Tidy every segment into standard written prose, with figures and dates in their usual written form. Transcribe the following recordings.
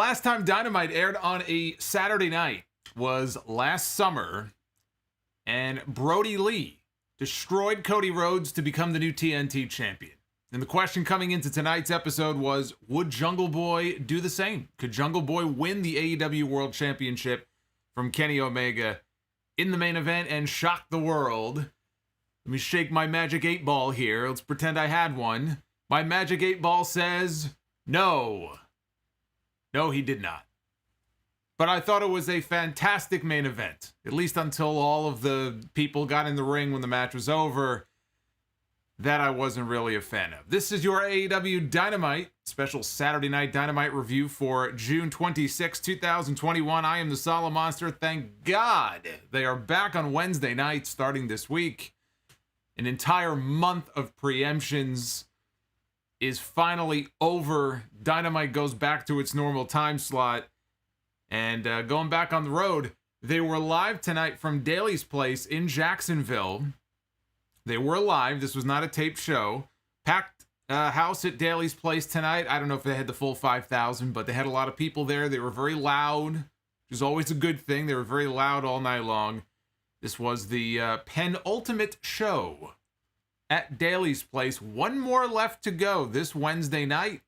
last time Dynamite aired on a Saturday night was last summer, and Brody Lee destroyed Cody Rhodes to become the new TNT champion. And the question coming into tonight's episode was, would Jungle Boy do the same? Could Jungle Boy win the AEW World Championship from Kenny Omega in the main event and shock the world? Let me shake my magic 8-ball here. Let's pretend I had one. My magic 8-ball says no. No, he did not. But I thought it was a fantastic main event, at least until all of the people got in the ring when the match was over. That I wasn't really a fan of. This is your AEW Dynamite, special Saturday Night Dynamite review for June 26, 2021. I am the Solomonster. Thank God they are back on Wednesday night starting this week. An entire month of preemptions is finally over. Dynamite goes back to its normal time slot. And going back on the road, they were live tonight from Daly's Place in Jacksonville. They were live. This was not a taped show. Packed house at Daly's Place tonight. I don't know if they had the full 5,000, but they had a lot of people there. They were very loud, which is always a good thing. They were very loud all night long. This was the penultimate show at Daly's Place. One more left to go this Wednesday night.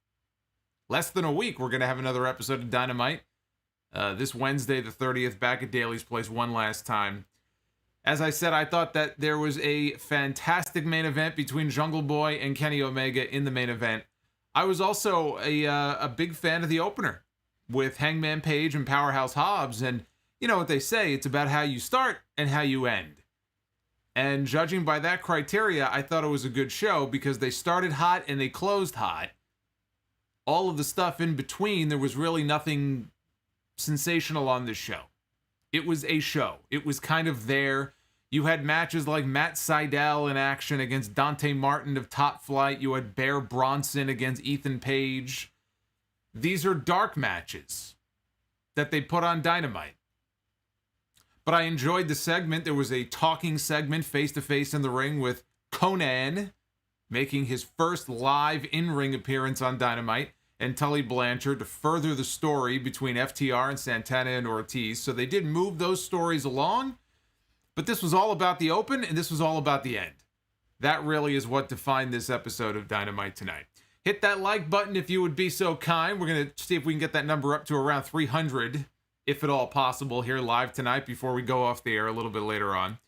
Less than a week, we're going to have another episode of Dynamite. This Wednesday, the 30th, back at Daly's Place one last time. As I said, I thought that there was a fantastic main event between Jungle Boy and Kenny Omega in the main event. I was also a big fan of the opener with Hangman Page and Powerhouse Hobbs. And you know what they say, it's about how you start and how you end. And judging by that criteria, I thought it was a good show because they started hot and they closed hot. All of the stuff in between, there was really nothing sensational on this show. It was a show. It was kind of there. You had matches like Matt Sydal in action against Dante Martin of Top Flight. You had Bear Bronson against Ethan Page. These are dark matches that they put on Dynamite. But I enjoyed the segment. There was a talking segment face-to-face in the ring with Konnan making his first live in-ring appearance on Dynamite, and Tully Blanchard to further the story between FTR and Santana and Ortiz. So they did move those stories along, but this was all about the open, and this was all about the end. That really is what defined this episode of Dynamite tonight. Hit that like button if you would be so kind. We're going to see if we can get that number up to around 300, if at all possible, here live tonight before we go off the air a little bit later on.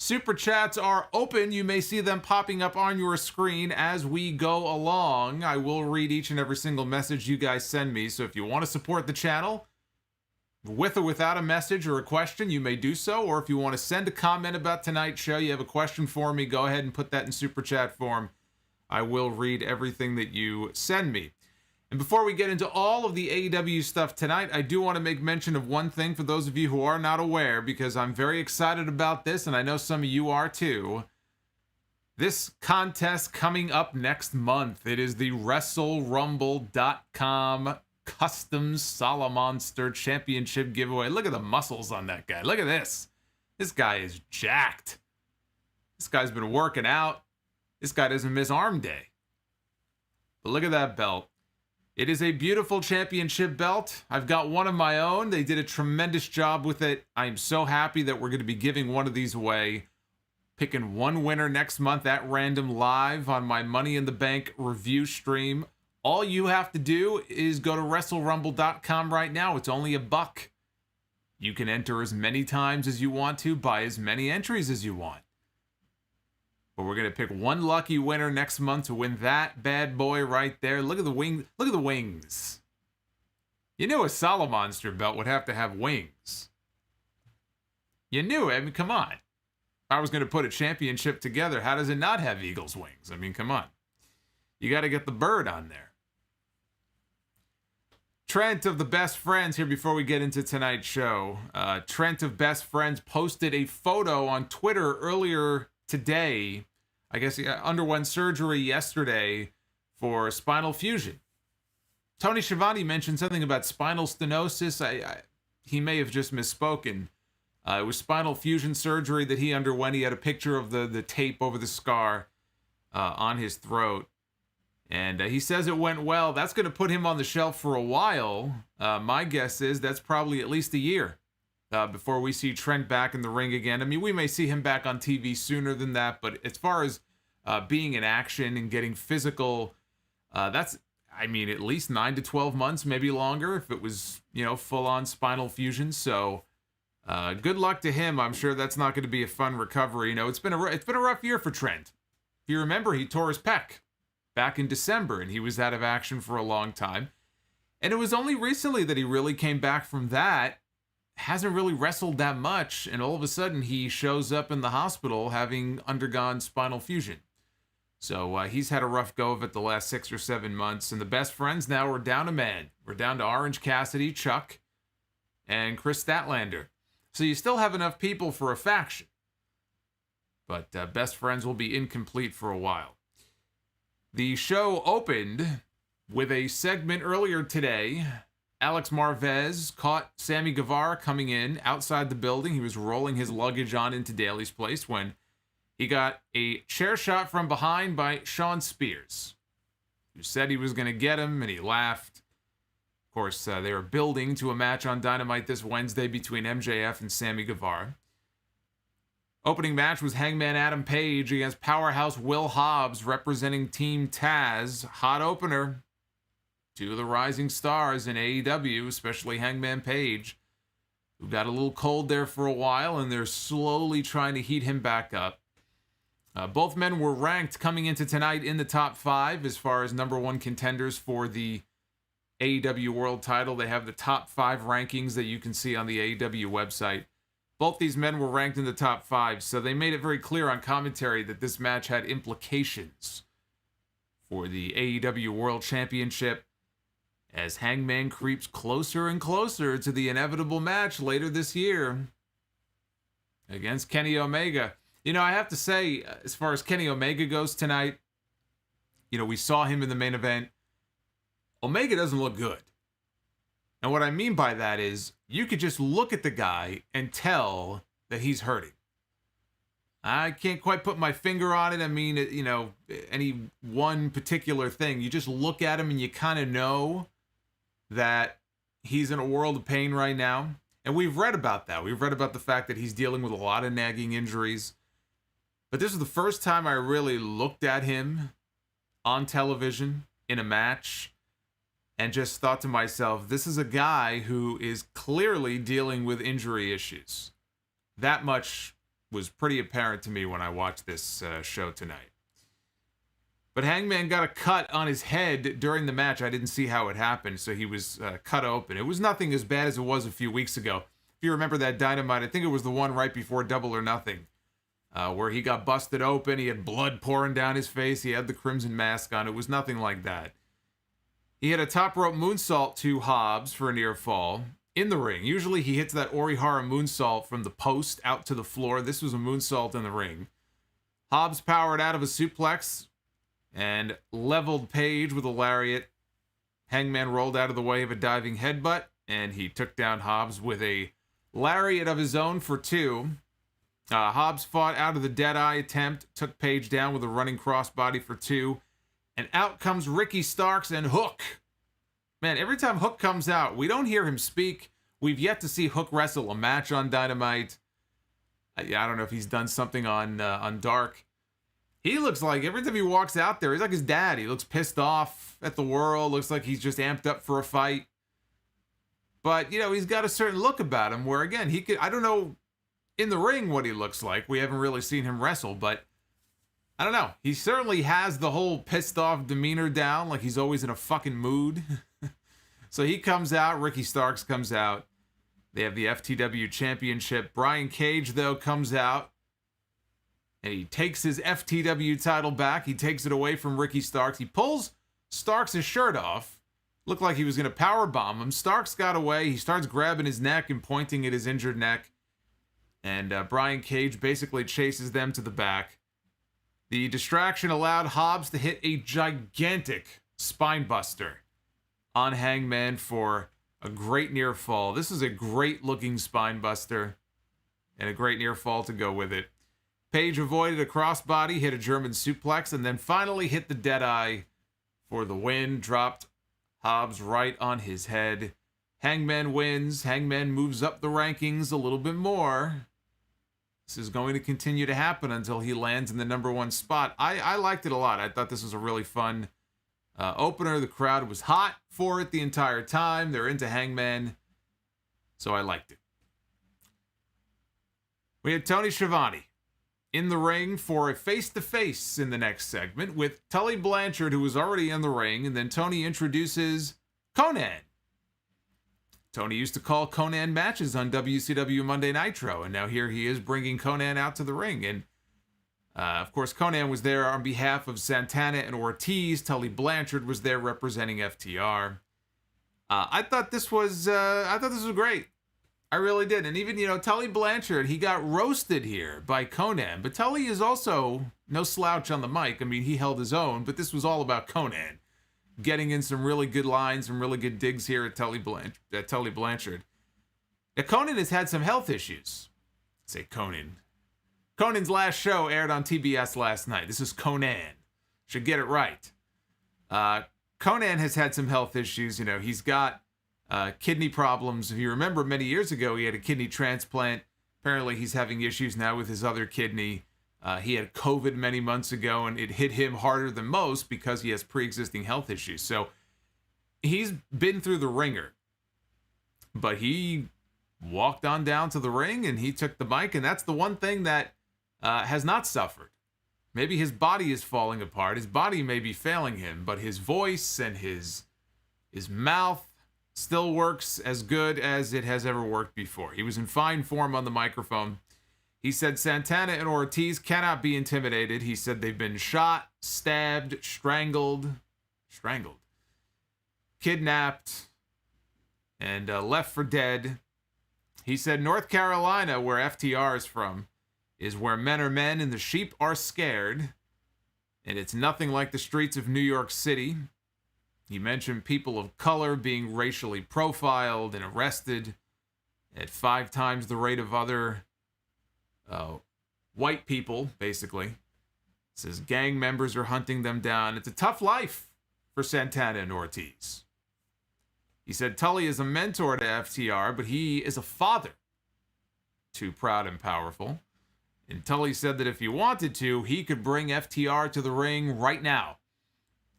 Super chats are open. You may see them popping up on your screen as we go along. I will read each and every single message you guys send me. So if you want to support the channel, with or without a message or a question, you may do so. Or if you want to send a comment about tonight's show, you have a question for me, go ahead and put that in super chat form. I will read everything that you send me. And before we get into all of the AEW stuff tonight, I do want to make mention of one thing for those of you who are not aware, because I'm very excited about this, and I know some of you are too. This contest coming up next month. It is the WrestleRumble.com Custom Solomonster Championship giveaway. Look at the muscles on that guy. Look at this. This guy is jacked. This guy's been working out. This guy doesn't miss arm day. But look at that belt. It is a beautiful championship belt. I've got one of my own. They did a tremendous job with it. I am so happy that we're going to be giving one of these away. Picking one winner next month at random live on my Money in the Bank review stream. All you have to do is go to WrestleRumble.com right now. It's only $1. You can enter as many times as you want to, buy as many entries as you want. But we're going to pick one lucky winner next month to win that bad boy right there. Look at the wing. Look at the wings. You knew a Solomonster belt would have to have wings. You knew it. I mean, come on. If I was going to put a championship together, how does it not have eagle's wings? I mean, come on. You got to get the bird on there. Trent of the Best Friends here before we get into tonight's show. Trent of Best Friends posted a photo on Twitter earlier today. I guess he underwent surgery yesterday for spinal fusion. Tony Schiavone mentioned something about spinal stenosis. He may have just misspoken. It was spinal fusion surgery that he underwent. He had a picture of the tape over the scar on his throat. And he says it went well. That's going to put him on the shelf for a while. My guess is that's probably at least a year before we see Trent back in the ring again. I mean, we may see him back on TV sooner than that, but as far as being in action and getting physical, that's, I mean, at least 9 to 12 months, maybe longer if it was, full-on spinal fusion. So good luck to him. I'm sure that's not going to be a fun recovery. It's been a rough year for Trent. If you remember, he tore his pec back in December, and he was out of action for a long time. And it was only recently that he really came back from that. Hasn't really wrestled that much, and all of a sudden he shows up in the hospital having undergone spinal fusion. So he's had a rough go of it the last 6 or 7 months, and the best friends now are down a man. We're down to Orange Cassidy, Chuck, and Kris Statlander. So you still have enough people for a faction. But best friends will be incomplete for a while. The show opened with a segment earlier today. Alex Marvez caught Sammy Guevara coming in outside the building. He was rolling his luggage on into Daly's place when he got a chair shot from behind by Shawn Spears, who said he was going to get him, and he laughed. Of course, they were building to a match on Dynamite this Wednesday between MJF and Sammy Guevara. Opening match was Hangman Adam Page against Powerhouse Will Hobbs representing Team Taz. Hot opener. Two of the rising stars in AEW, especially Hangman Page, who got a little cold there for a while, and they're slowly trying to heat him back up. Both men were ranked coming into tonight in the top 5 as far as number 1 contenders for the AEW World title. They have the top 5 rankings that you can see on the AEW website. Both these men were ranked in the top 5, so they made it very clear on commentary that this match had implications for the AEW World Championship as Hangman creeps closer and closer to the inevitable match later this year against Kenny Omega. I have to say, as far as Kenny Omega goes tonight, we saw him in the main event. Omega doesn't look good. And what I mean by that is, you could just look at the guy and tell that he's hurting. I can't quite put my finger on it. I mean, any one particular thing. You just look at him and you kind of know that he's in a world of pain right now. And we've read about that. We've read about the fact that he's dealing with a lot of nagging injuries. But this is the first time I really looked at him on television in a match and just thought to myself, this is a guy who is clearly dealing with injury issues. That much was pretty apparent to me when I watched this show tonight. But Hangman got a cut on his head during the match. I didn't see how it happened, so he was cut open. It was nothing as bad as it was a few weeks ago. If you remember that Dynamite, I think it was the one right before Double or Nothing, where he got busted open. He had blood pouring down his face. He had the crimson mask on. It was nothing like that. He had a top rope moonsault to Hobbs for a near fall in the ring. Usually he hits that Orihara moonsault from the post out to the floor. This was a moonsault in the ring. Hobbs powered out of a suplex and leveled Page with a lariat. Hangman rolled out of the way of a diving headbutt, and he took down Hobbs with a lariat of his own for 2. Hobbs fought out of the Deadeye attempt, took Page down with a running crossbody for 2. And out comes Ricky Starks and Hook. Man, every time Hook comes out, we don't hear him speak. We've yet to see Hook wrestle a match on Dynamite. I don't know if he's done something on Dark. He looks like, every time he walks out there, he's like his dad. He looks pissed off at the world. Looks like he's just amped up for a fight. But, he's got a certain look about him where, again, he could, I don't know in the ring what he looks like. We haven't really seen him wrestle, but I don't know. He certainly has the whole pissed off demeanor down, like he's always in a fucking mood. So he comes out. Ricky Starks comes out. They have the FTW Championship. Brian Cage, though, comes out. And he takes his FTW title back. He takes it away from Ricky Starks. He pulls Starks' shirt off. Looked like he was going to powerbomb him. Starks got away. He starts grabbing his neck and pointing at his injured neck. And Brian Cage basically chases them to the back. The distraction allowed Hobbs to hit a gigantic spine buster on Hangman for a great near fall. This is a great looking spine buster and a great near fall to go with it. Page avoided a crossbody, hit a German suplex, and then finally hit the Deadeye for the win. Dropped Hobbs right on his head. Hangman wins. Hangman moves up the rankings a little bit more. This is going to continue to happen until he lands in the number one spot. I liked it a lot. I thought this was a really fun opener. The crowd was hot for it the entire time. They're into Hangman, so I liked it. We had Tony Schiavone in the ring for a face-to-face in the next segment with Tully Blanchard, who was already in the ring, and then Tony introduces Konnan. Tony used to call Konnan matches on WCW Monday Nitro, and now here he is bringing Konnan out to the ring. And, of course, Konnan was there on behalf of Santana and Ortiz. Tully Blanchard was there representing FTR. I thought this was great. I really did. And even, Tully Blanchard, he got roasted here by Konnan. But Tully is also no slouch on the mic. I mean, he held his own, but this was all about Konnan getting in some really good lines, some really good digs here at Tully Blanchard. Now, Konnan has had some health issues. Say Konnan. Konnan's last show aired on TBS last night. This is Konnan. Should get it right. Konnan has had some health issues. He's got kidney problems. If you remember, many years ago, he had a kidney transplant. Apparently, he's having issues now with his other kidney. He had COVID many months ago, and it hit him harder than most because he has pre-existing health issues. So he's been through the ringer. But he walked on down to the ring, and he took the mic, and that's the one thing that has not suffered. Maybe his body is falling apart. His body may be failing him, but his voice and his mouth still works as good as it has ever worked before. He was in fine form on the microphone. He said Santana and Ortiz cannot be intimidated. He said they've been shot, stabbed, strangled, kidnapped, and left for dead. He said North Carolina, where FTR is from, is where men are men and the sheep are scared. And it's nothing like the streets of New York City. He mentioned people of color being racially profiled and arrested at 5 times the rate of other white people, basically. Says gang members are hunting them down. It's a tough life for Santana and Ortiz. He said Tully is a mentor to FTR, but he is a father to Proud and Powerful. And Tully said that if he wanted to, he could bring FTR to the ring right now.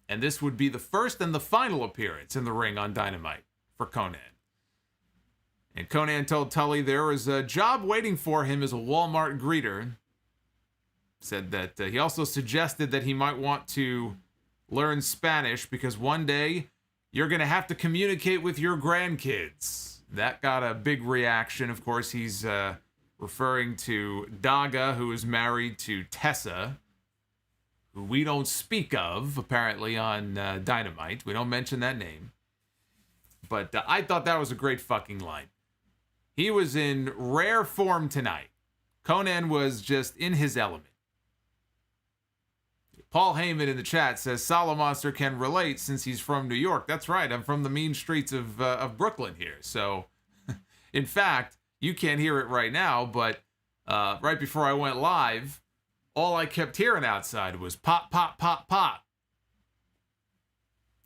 And this would be the first and the final appearance in the ring on Dynamite for Konnan. And Konnan told Tully there was a job waiting for him as a Walmart greeter. Said that he also suggested that he might want to learn Spanish because one day you're going to have to communicate with your grandkids. That got a big reaction. Of course, he's referring to Daga, who is married to Tessa, who we don't speak of, apparently, on Dynamite. We don't mention that name. But I thought that was a great fucking line. He was in rare form tonight. Konnan was just in his element. Paul Heyman in the chat says Solomonster can relate since he's from New York. That's right. I'm from the mean streets of Brooklyn here. So, in fact, you can't hear it right now, but right before I went live, all I kept hearing outside was pop, pop, pop, pop.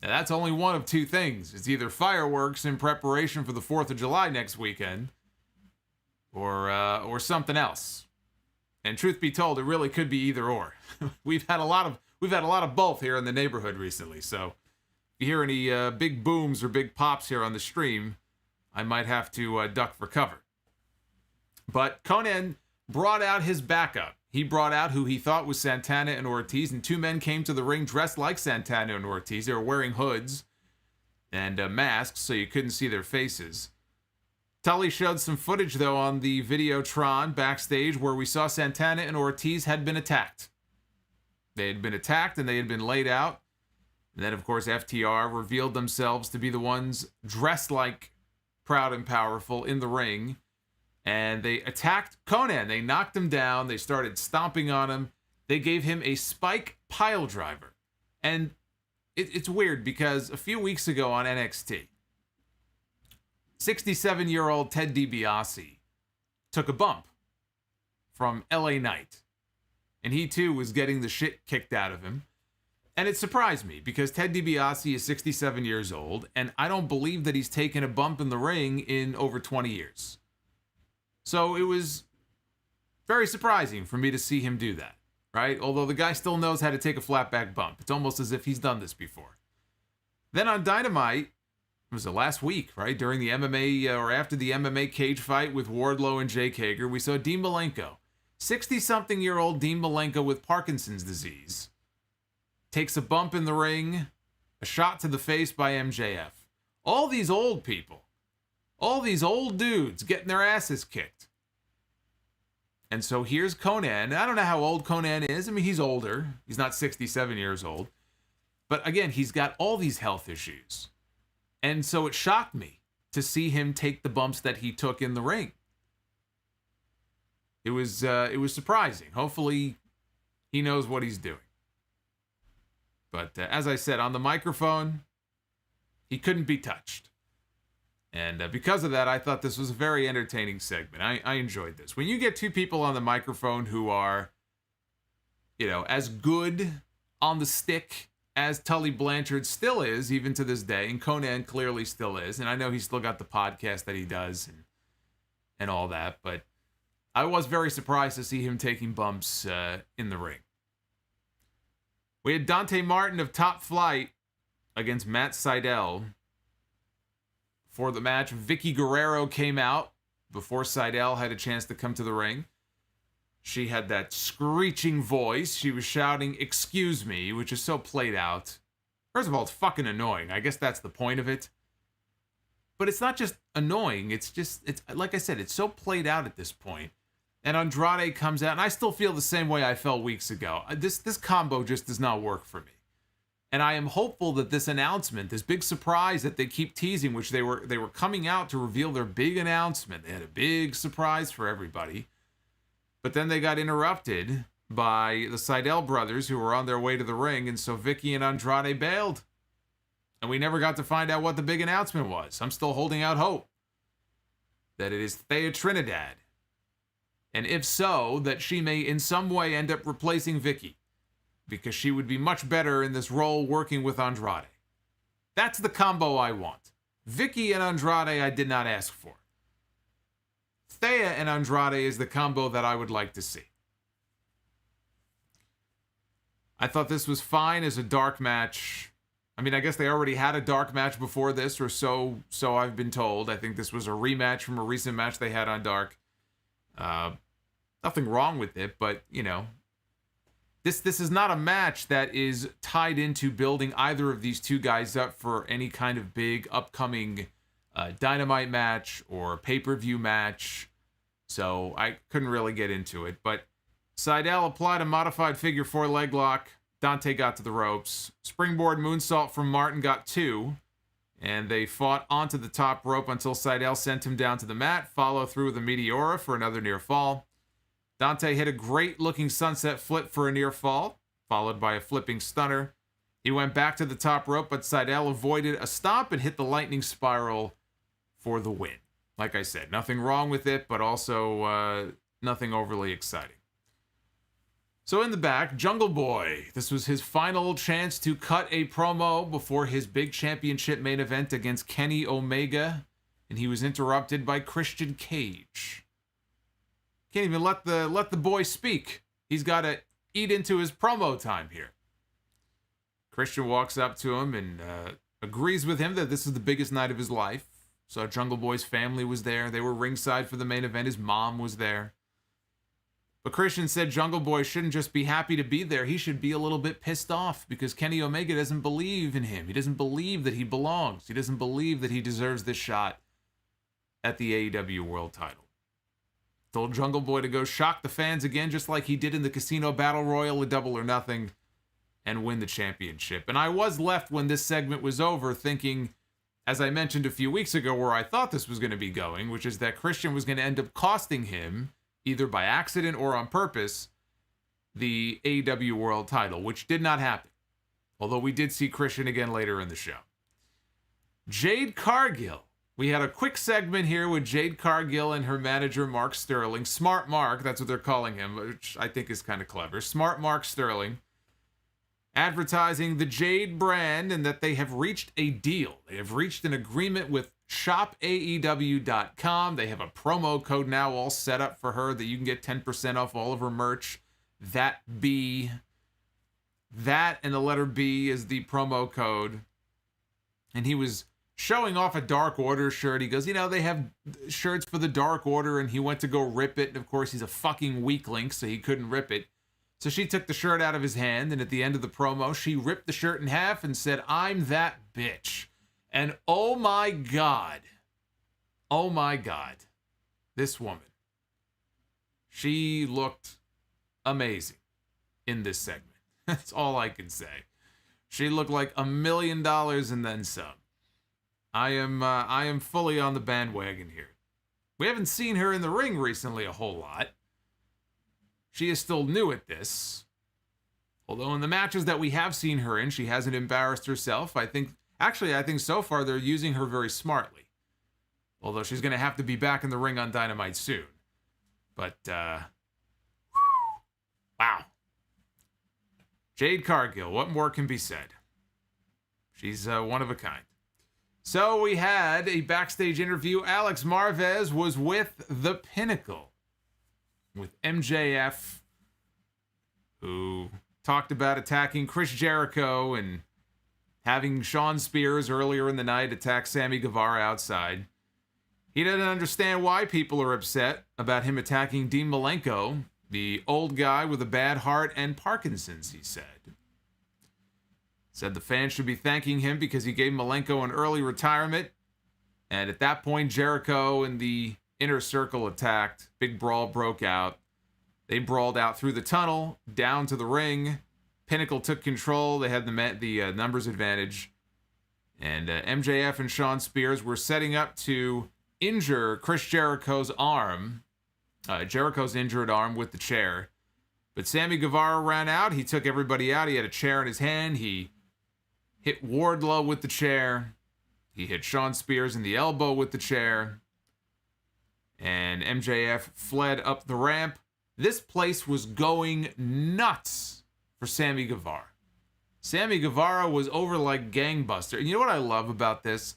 Now, that's only one of 2 things. It's either fireworks in preparation for the 4th of July next weekend, or something else. And truth be told, it really could be either or. We've had a lot of both here in the neighborhood recently. So if you hear any big booms or big pops here on the stream, I might have to duck for cover. But Konnan brought out his backup. He brought out who he thought was Santana and Ortiz, and 2 men came to the ring dressed like Santana and Ortiz. They were wearing hoods and masks, so you couldn't see their faces. Tully showed some footage, though, on the Videotron backstage where we saw Santana and Ortiz had been attacked. They had been attacked and they had been laid out. And then, of course, FTR revealed themselves to be the ones dressed like Proud and Powerful in the ring. And they attacked Konnan. They knocked him down. They started stomping on him. They gave him a spike pile driver. And it's weird because a few weeks ago on NXT, 67-year-old Ted DiBiase took a bump from LA Knight. And he, too, was getting the shit kicked out of him. And it surprised me because Ted DiBiase is 67 years old, and I don't believe that he's taken a bump in the ring in over 20 years. So it was very surprising for me to see him do that, right? Although the guy still knows how to take a flat back bump. It's almost as if he's done this before. Then on Dynamite, it was the last week, right? During the MMA, or after the MMA cage fight with Wardlow and Jake Hager, we saw Dean Malenko, 60-something-year-old Dean Malenko with Parkinson's disease, takes a bump in the ring, a shot to the face by MJF. All these old people, all these old dudes getting their asses kicked. And so here's Konnan. I don't know how old Konnan is. I mean, he's older. He's not 67 years old. But again, he's got all these health issues. And so it shocked me to see him take the bumps that he took in the ring. It was surprising. Hopefully, he knows what he's doing. But as I said, on the microphone, he couldn't be touched. And because of that, I thought this was a very entertaining segment. I enjoyed this. When you get two people on the microphone who are, as good on the stick as Tully Blanchard still is, even to this day, and Konnan clearly still is, and I know he's still got the podcast that he does and all that, but I was very surprised to see him taking bumps in the ring. We had Dante Martin of Top Flight against Matt Sydal. For the match, Vicky Guerrero came out before Sydal had a chance to come to the ring. She had that screeching voice. She was shouting, "Excuse me," which is so played out. First of all, it's fucking annoying. I guess that's the point of it. But it's not just annoying. It's like I said, it's so played out at this point. And Andrade comes out, and I still feel the same way I felt weeks ago. This combo just does not work for me. And I am hopeful that this announcement, this big surprise that they keep teasing, which they were coming out to reveal their big announcement. They had a big surprise for everybody. But then they got interrupted by the Sydal brothers who were on their way to the ring, and so Vicky and Andrade bailed. And we never got to find out what the big announcement was. I'm still holding out hope that it is Thea Trinidad. And if so, that she may in some way end up replacing Vicky, because she would be much better in this role working with Andrade. That's the combo I want. Vicky and Andrade I did not ask for. Thea and Andrade is the combo that I would like to see. I thought this was fine as a dark match. I mean, I guess they already had a dark match before this, or so I've been told. I think this was a rematch from a recent match they had on Dark. Nothing wrong with it, but, this is not a match that is tied into building either of these two guys up for any kind of big upcoming Dynamite match or pay-per-view match. So I couldn't really get into it. But Sydal applied a modified figure 4 leg lock. Dante got to the ropes. Springboard moonsault from Martin got 2. And they fought onto the top rope until Sydal sent him down to the mat. Follow through with a Meteora for another near fall. Dante hit a great-looking sunset flip for a near fall, followed by a flipping stunner. He went back to the top rope, but Sydal avoided a stomp and hit the lightning spiral for the win. Like I said, nothing wrong with it, but also nothing overly exciting. So in the back, Jungle Boy. This was his final chance to cut a promo before his big championship main event against Kenny Omega, and he was interrupted by Christian Cage. Can't even let the boy speak. He's got to eat into his promo time here. Christian walks up to him and agrees with him that this is the biggest night of his life. So Jungle Boy's family was there. They were ringside for the main event. His mom was there. But Christian said Jungle Boy shouldn't just be happy to be there. He should be a little bit pissed off because Kenny Omega doesn't believe in him. He doesn't believe that he belongs. He doesn't believe that he deserves this shot at the AEW World title. Told Jungle Boy to go shock the fans again, just like he did in the Casino Battle Royal, a Double or Nothing, and win the championship. And I was left when this segment was over thinking, as I mentioned a few weeks ago, where I thought this was going to be going, which is that Christian was going to end up costing him, either by accident or on purpose, the AEW World title, which did not happen. Although we did see Christian again later in the show. Jade Cargill. We had a quick segment here with Jade Cargill and her manager, Mark Sterling. Smart Mark, that's what they're calling him, which I think is kind of clever. Smart Mark Sterling. advertising the Jade brand and that they have reached a deal. They have reached an agreement with ShopAEW.com. They have a promo code now all set up for her that you can get 10% off all of her merch. That and the letter B is the promo code. And he was showing off a Dark Order shirt. He goes, they have shirts for the Dark Order, and he went to go rip it. And of course, he's a fucking weakling, so he couldn't rip it. So she took the shirt out of his hand, and at the end of the promo, she ripped the shirt in half and said, "I'm that bitch." And oh my God, this woman, she looked amazing in this segment. That's all I can say. She looked like $1 million and then some. I am fully on the bandwagon here. We haven't seen her in the ring recently a whole lot. She is still new at this. Although in the matches that we have seen her in, she hasn't embarrassed herself. I think so far they're using her very smartly. Although she's going to have to be back in the ring on Dynamite soon. But, wow. Jade Cargill, what more can be said? She's one of a kind. So we had a backstage interview. Alex Marvez was with The Pinnacle, with MJF, who talked about attacking Chris Jericho and having Shawn Spears earlier in the night attack Sammy Guevara outside. He doesn't understand why people are upset about him attacking Dean Malenko, the old guy with a bad heart and Parkinson's, he said. Said the fans should be thanking him because he gave Malenko an early retirement. And at that point, Jericho and the Inner Circle attacked. Big brawl broke out. They brawled out through the tunnel, down to the ring. Pinnacle took control. They had the numbers advantage. And MJF and Shawn Spears were setting up to injure Chris Jericho's arm. Jericho's injured arm with the chair. But Sammy Guevara ran out. He took everybody out. He had a chair in his hand. He hit Wardlow with the chair. He hit Shawn Spears in the elbow with the chair. And MJF fled up the ramp. This place was going nuts for Sammy Guevara. Sammy Guevara was over like gangbuster. And you know what I love about this?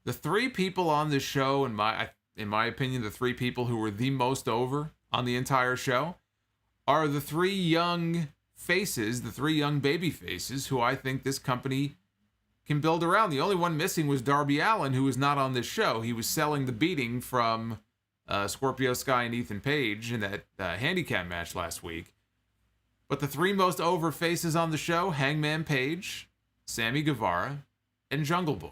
The three people on this show, in my opinion, the three people who were the most over on the entire show, are the three young faces, the three young baby faces, who I think this company can build around. The only one missing was Darby Allin, who was not on this show. He was selling the beating from Scorpio Sky and Ethan Page in that handicap match last week. But the three most over faces on the show, Hangman Page, Sammy Guevara, and Jungle Boy.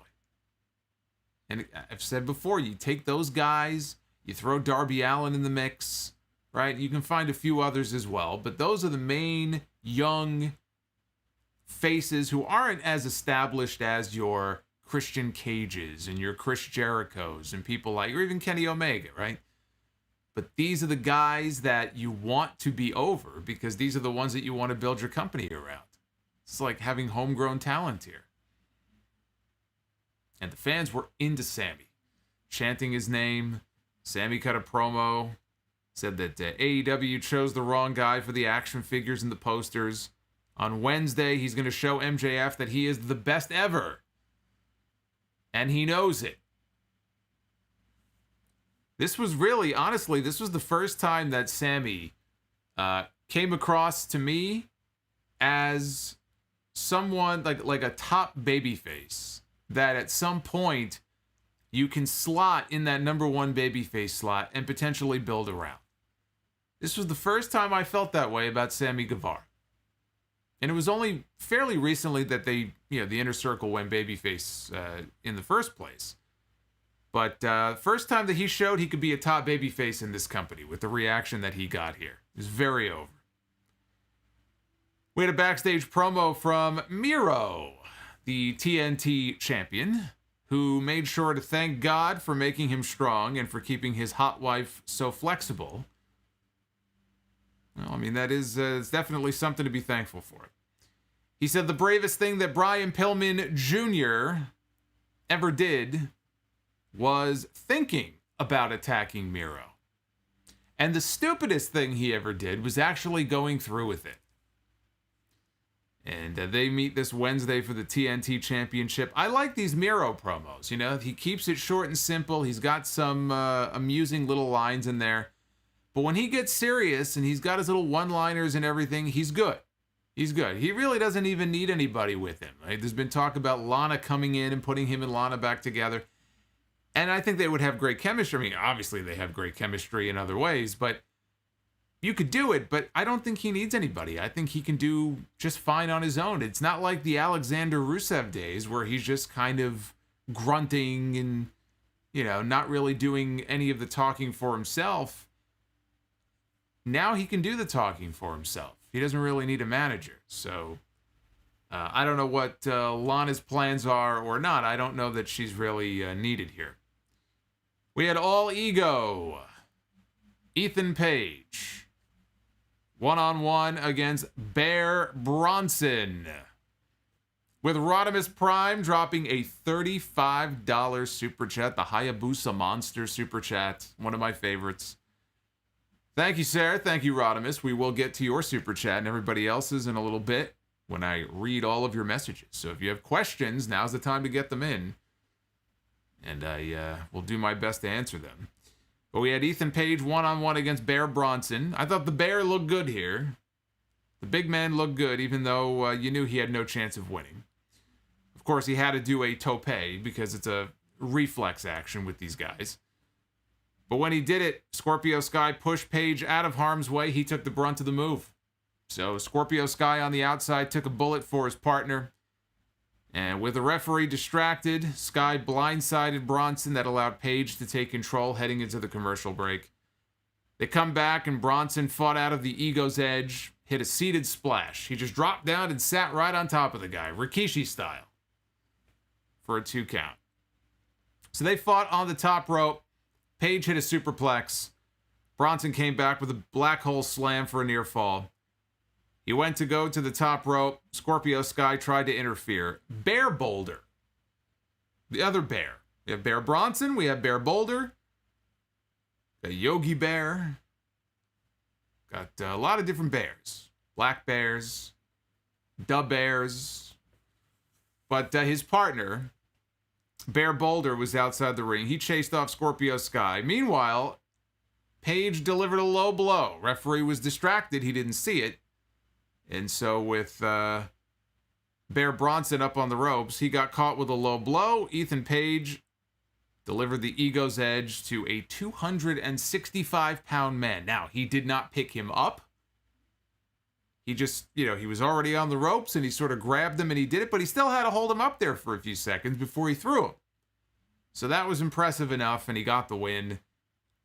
And I've said before, you take those guys, you throw Darby Allin in the mix, right? You can find a few others as well, but those are the main young faces who aren't as established as your Christian Cages and your Chris Jerichos and people like, or even Kenny Omega, right? But these are the guys that you want to be over because these are the ones that you want to build your company around. It's like having homegrown talent here. And the fans were into Sammy, chanting his name. Sammy cut a promo, said that AEW chose the wrong guy for the action figures and the posters. On Wednesday, he's going to show MJF that he is the best ever. And he knows it. This was really, honestly, this was the first time that Sammy came across to me as someone like a top babyface that at some point you can slot in that number one babyface slot and potentially build around. This was the first time I felt that way about Sammy Guevara. And it was only fairly recently that the Inner Circle went babyface in the first place. But first time that he showed he could be a top babyface in this company with the reaction that he got here. It was very over. We had a backstage promo from Miro, the TNT champion, who made sure to thank God for making him strong and for keeping his hot wife so flexible. Well, I mean, that is it's definitely something to be thankful for. He said the bravest thing that Brian Pillman Jr. ever did was thinking about attacking Miro. And the stupidest thing he ever did was actually going through with it. And they meet this Wednesday for the TNT Championship. I like these Miro promos. You know, he keeps it short and simple. He's got some amusing little lines in there. But when he gets serious and he's got his little one-liners and everything, he's good. He's good. He really doesn't even need anybody with him. Right? There's been talk about Lana coming in and putting him and Lana back together. And I think they would have great chemistry. I mean, obviously they have great chemistry in other ways, but you could do it, but I don't think he needs anybody. I think he can do just fine on his own. It's not like the Alexander Rusev days where he's just kind of grunting and, you know, not really doing any of the talking for himself. Now he can do the talking for himself. He doesn't really need a manager. So I don't know what Lana's plans are or not. I don't know that she's really needed here. We had All Ego. Ethan Page. One-on-one against Bear Bronson. With Rodimus Prime dropping a $35 super chat. The Hayabusa Monster super chat. One of my favorites. Thank you, Sarah. Thank you, Rodimus. We will get to your super chat and everybody else's in a little bit when I read all of your messages. So if you have questions, now's the time to get them in. And I will do my best to answer them. But we had Ethan Page one-on-one against Bear Bronson. I thought the Bear looked good here. The big man looked good, even though you knew he had no chance of winning. Of course, he had to do a tope because it's a reflex action with these guys. But when he did it, Scorpio Sky pushed Page out of harm's way. He took the brunt of the move. So Scorpio Sky on the outside took a bullet for his partner. And with the referee distracted, Sky blindsided Bronson. That allowed Page to take control heading into the commercial break. They come back and Bronson fought out of the Ego's edge, hit a seated splash. He just dropped down and sat right on top of the guy, Rikishi style, for a 2 count. So they fought on the top rope. Page hit a superplex. Bronson came back with a black hole slam for a near fall. He went to go to the top rope. Scorpio Sky tried to interfere. Bear Boulder. The other bear. We have Bear Bronson. We have Bear Boulder. Got Yogi Bear. Got a lot of different bears. Black bears. Da bears. But his partner, Bear Boulder, was outside the ring. He chased off Scorpio Sky. Meanwhile, Page delivered a low blow. Referee was distracted. He didn't see it. And so with Bear Bronson up on the ropes, he got caught with a low blow. Ethan Page delivered the Ego's edge to a 265-pound man. Now, he did not pick him up. He just, he was already on the ropes, and he sort of grabbed him, and he did it, but he still had to hold him up there for a few seconds before he threw him. So that was impressive enough, and he got the win.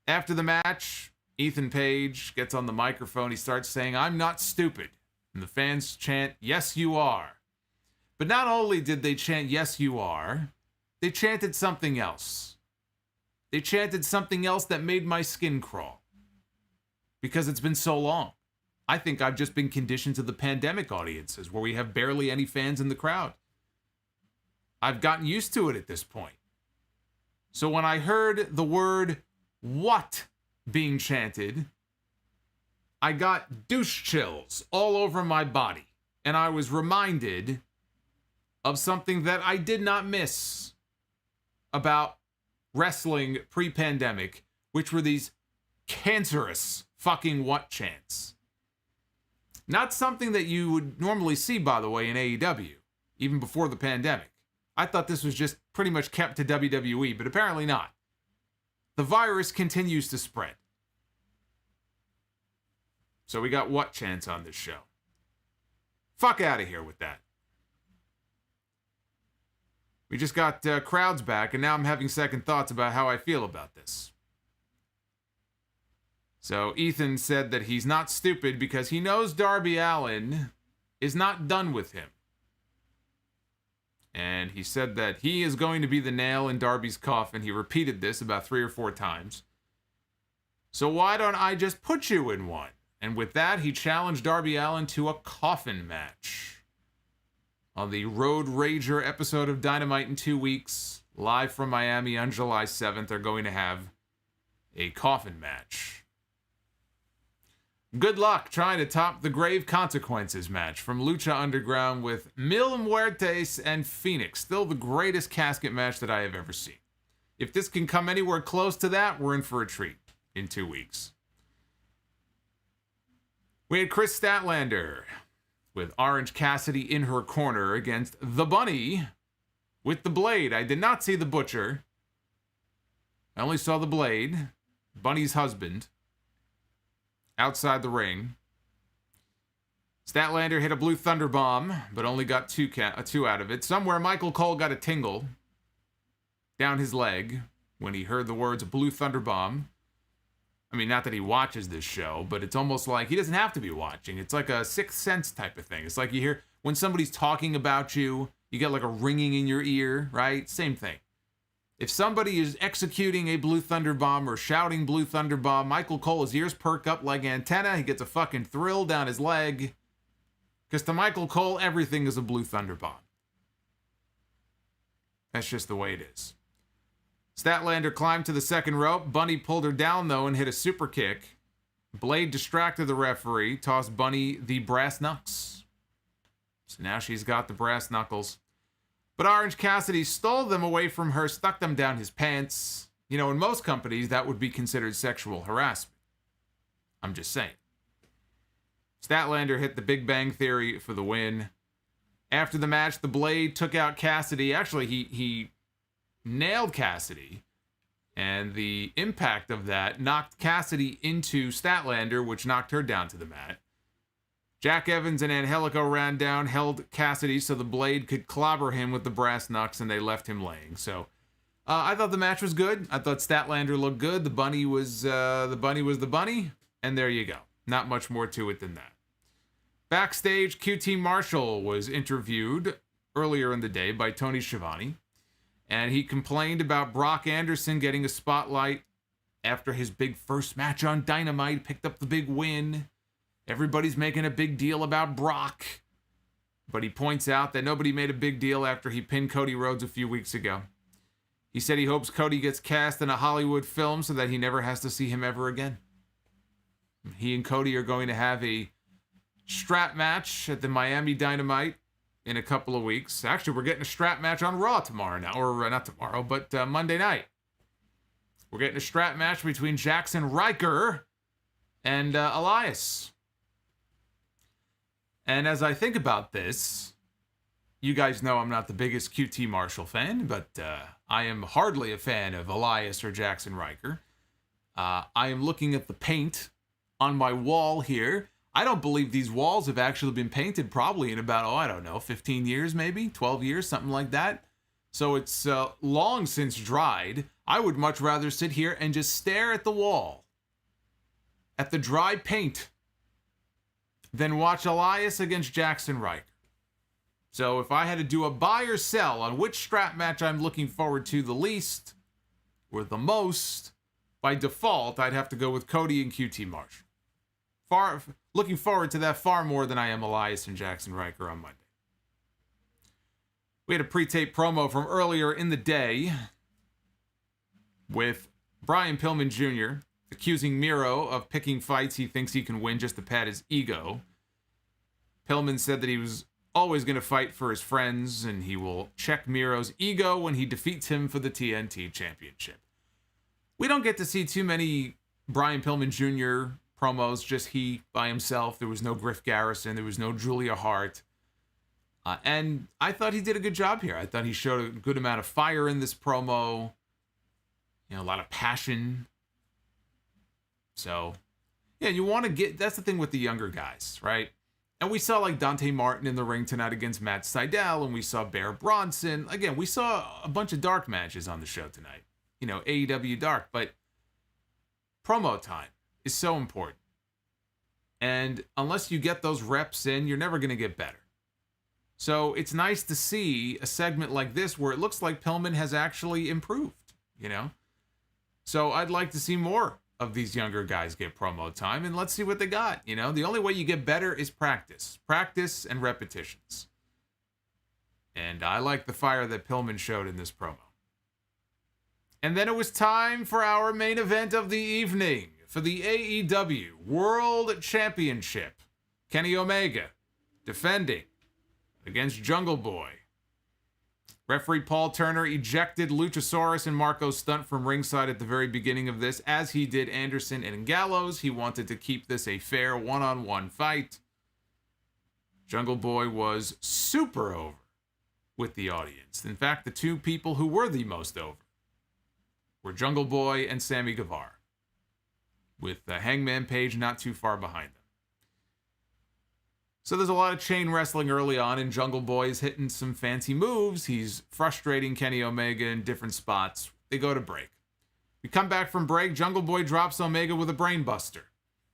After the match, Ethan Page gets on the microphone. He starts saying, "I'm not stupid." And the fans chant, "Yes, you are." But not only did they chant, "Yes, you are," they chanted something else. They chanted something else that made my skin crawl. Because it's been so long. I think I've just been conditioned to the pandemic audiences where we have barely any fans in the crowd. I've gotten used to it at this point. So when I heard the word "what" being chanted, I got douche chills all over my body. And I was reminded of something that I did not miss about wrestling pre-pandemic, which were these cancerous fucking "what" chants. Not something that you would normally see, by the way, in AEW, even before the pandemic. I thought this was just pretty much kept to WWE, but apparently not. The virus continues to spread. So we got "what" chants on this show. Fuck out of here with that. We just got crowds back, and now I'm having second thoughts about how I feel about this. So Ethan said that he's not stupid because he knows Darby Allin is not done with him. And he said that he is going to be the nail in Darby's coffin. He repeated this about 3 or 4 times. So why don't I just put you in one? And with that, he challenged Darby Allin to a coffin match. On the Road Rager episode of Dynamite in 2 weeks, live from Miami on July 7th, they're going to have a coffin match. Good luck trying to top the Grave Consequences match from Lucha Underground with Mil Muertes and Phoenix. Still the greatest casket match that I have ever seen. If this can come anywhere close to that, we're in for a treat in 2 weeks. We had Kris Statlander with Orange Cassidy in her corner against the Bunny with the Blade. I did not see the Butcher. I only saw the Blade, Bunny's husband, outside the ring. Statlander hit a Blue Thunder Bomb, but only got two out of it. Somewhere Michael Cole got a tingle down his leg when he heard the words Blue Thunder Bomb. I mean, not that he watches this show, but it's almost like he doesn't have to be watching. It's like a sixth sense type of thing. It's like you hear when somebody's talking about you, you get like a ringing in your ear, right? Same thing. If somebody is executing a Blue Thunder Bomb or shouting Blue Thunder Bomb, Michael Cole, his ears perk up like antenna. He gets a fucking thrill down his leg. Because to Michael Cole, everything is a Blue Thunder Bomb. That's just the way it is. Statlander climbed to the second rope. Bunny pulled her down, though, and hit a super kick. Blade distracted the referee, tossed Bunny the brass knucks. So now she's got the brass knuckles. But Orange Cassidy stole them away from her, stuck them down his pants. You know, in most companies, that would be considered sexual harassment. I'm just saying. Statlander hit the Big Bang Theory for the win. After the match, the Blade took out Cassidy. Actually, he nailed Cassidy. And the impact of that knocked Cassidy into Statlander, which knocked her down to the mat. Jack Evans and Angelico ran down, held Cassidy so the Blade could clobber him with the brass knucks, and they left him laying. So I thought the match was good. I thought Statlander looked good. The Bunny was the Bunny, and there you go. Not much more to it than that. Backstage, QT Marshall was interviewed earlier in the day by Tony Schiavone, and he complained about Brock Anderson getting a spotlight after his big first match on Dynamite, picked up the big win. Everybody's making a big deal about Brock. But he points out that nobody made a big deal after he pinned Cody Rhodes a few weeks ago. He said he hopes Cody gets cast in a Hollywood film so that he never has to see him ever again. He and Cody are going to have a strap match at the Miami Dynamite in a couple of weeks. Actually, we're getting a strap match on Raw tomorrow now. Or not tomorrow, but Monday night. We're getting a strap match between Jackson Riker and Elias. And as I think about this, you guys know I'm not the biggest QT Marshall fan, but I am hardly a fan of Elias or Jackson Riker. I am looking at the paint on my wall here. I don't believe these walls have actually been painted probably in about, 15 years maybe, 12 years, something like that. So it's long since dried. I would much rather sit here and just stare at the wall, at the dry paint, than watch Elias against Jackson Riker. So if I had to do a buy or sell on which strap match I'm looking forward to the least or the most, by default, I'd have to go with Cody and QT Marshall. Looking forward to that far more than I am Elias and Jackson Riker on Monday. We had a pre-tape promo from earlier in the day with Brian Pillman Jr., accusing Miro of picking fights he thinks he can win just to pad his ego. Pillman said that he was always going to fight for his friends, and he will check Miro's ego when he defeats him for the TNT Championship. We don't get to see too many Brian Pillman Jr. promos, just he by himself. There was no Griff Garrison. There was no Julia Hart. And I thought he did a good job here. I thought he showed a good amount of fire in this promo. A lot of passion. So, yeah, you want to get... That's the thing with the younger guys, right? And we saw, Dante Martin in the ring tonight against Matt Sydal, and we saw Bear Bronson. Again, we saw a bunch of dark matches on the show tonight. AEW Dark. But promo time is so important. And unless you get those reps in, you're never going to get better. So it's nice to see a segment like this where it looks like Pillman has actually improved, So I'd like to see more of these younger guys get promo time, and let's see what they got. The only way you get better is practice and repetitions. And I like the fire that Pillman showed in this promo. And then it was time for our main event of the evening. for the AEW World Championship. Kenny Omega defending against Jungle Boy. Referee Paul Turner ejected Luchasaurus and Marco Stunt from ringside at the very beginning of this, as he did Anderson and Gallows. He wanted to keep this a fair one-on-one fight. Jungle Boy was super over with the audience. In fact, the two people who were the most over were Jungle Boy and Sammy Guevara, with the Hangman Page not too far behind them. So there's a lot of chain wrestling early on, and Jungle Boy is hitting some fancy moves. He's frustrating Kenny Omega in different spots. They go to break. We come back from break. Jungle Boy drops Omega with a brain buster.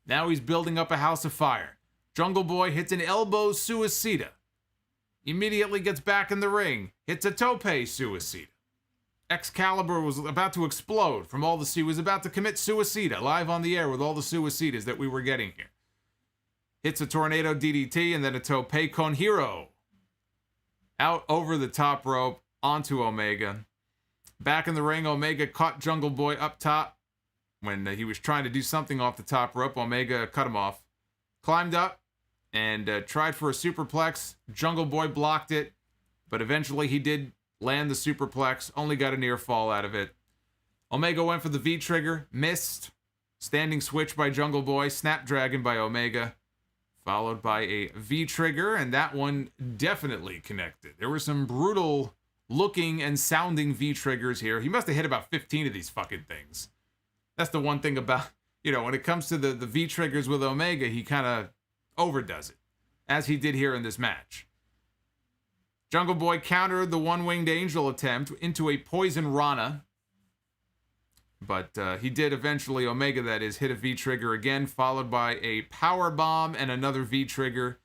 Now he's building up a house of fire. Jungle Boy hits an elbow suicida. Immediately gets back in the ring. Hits a tope suicida. Excalibur was about to explode from all the... He was about to commit suicida live on the air with all the suicidas that we were getting here. Hits a tornado DDT and then a tope con hero. Out over the top rope onto Omega. Back in the ring, Omega caught Jungle Boy up top. When he was trying to do something off the top rope, Omega cut him off. Climbed up and tried for a superplex. Jungle Boy blocked it, but eventually he did land the superplex. Only got a near fall out of it. Omega went for the V-trigger, missed. Standing switch by Jungle Boy, Snapdragon by Omega, followed by a V-trigger, and that one definitely connected. There were some brutal looking and sounding V-triggers here. He must have hit about 15 of these fucking things. That's the one thing about, when it comes to the V-triggers with Omega, he kind of overdoes it, as he did here in this match. Jungle Boy countered the one-winged angel attempt into a poison Rana, but he did eventually, Omega that is, hit a V-trigger again, followed by a power bomb and another V-trigger.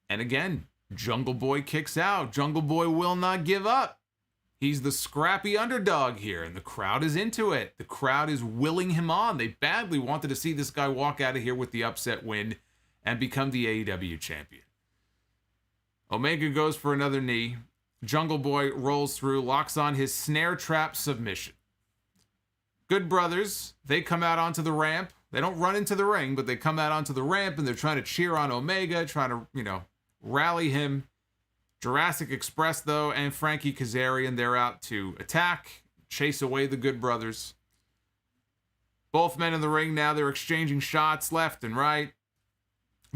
And again, Jungle Boy kicks out. Jungle Boy will not give up. He's the scrappy underdog here, and the crowd is into it. The crowd is willing him on. They badly wanted to see this guy walk out of here with the upset win and become the AEW champion. Omega goes for another knee. Jungle Boy rolls through, locks on his snare trap submission. Good Brothers, they come out onto the ramp. They don't run into the ring, but they come out onto the ramp and they're trying to cheer on Omega, trying to, rally him. Jurassic Express, though, and Frankie Kazarian, they're out to attack, chase away the Good Brothers. Both men in the ring now, they're exchanging shots left and right.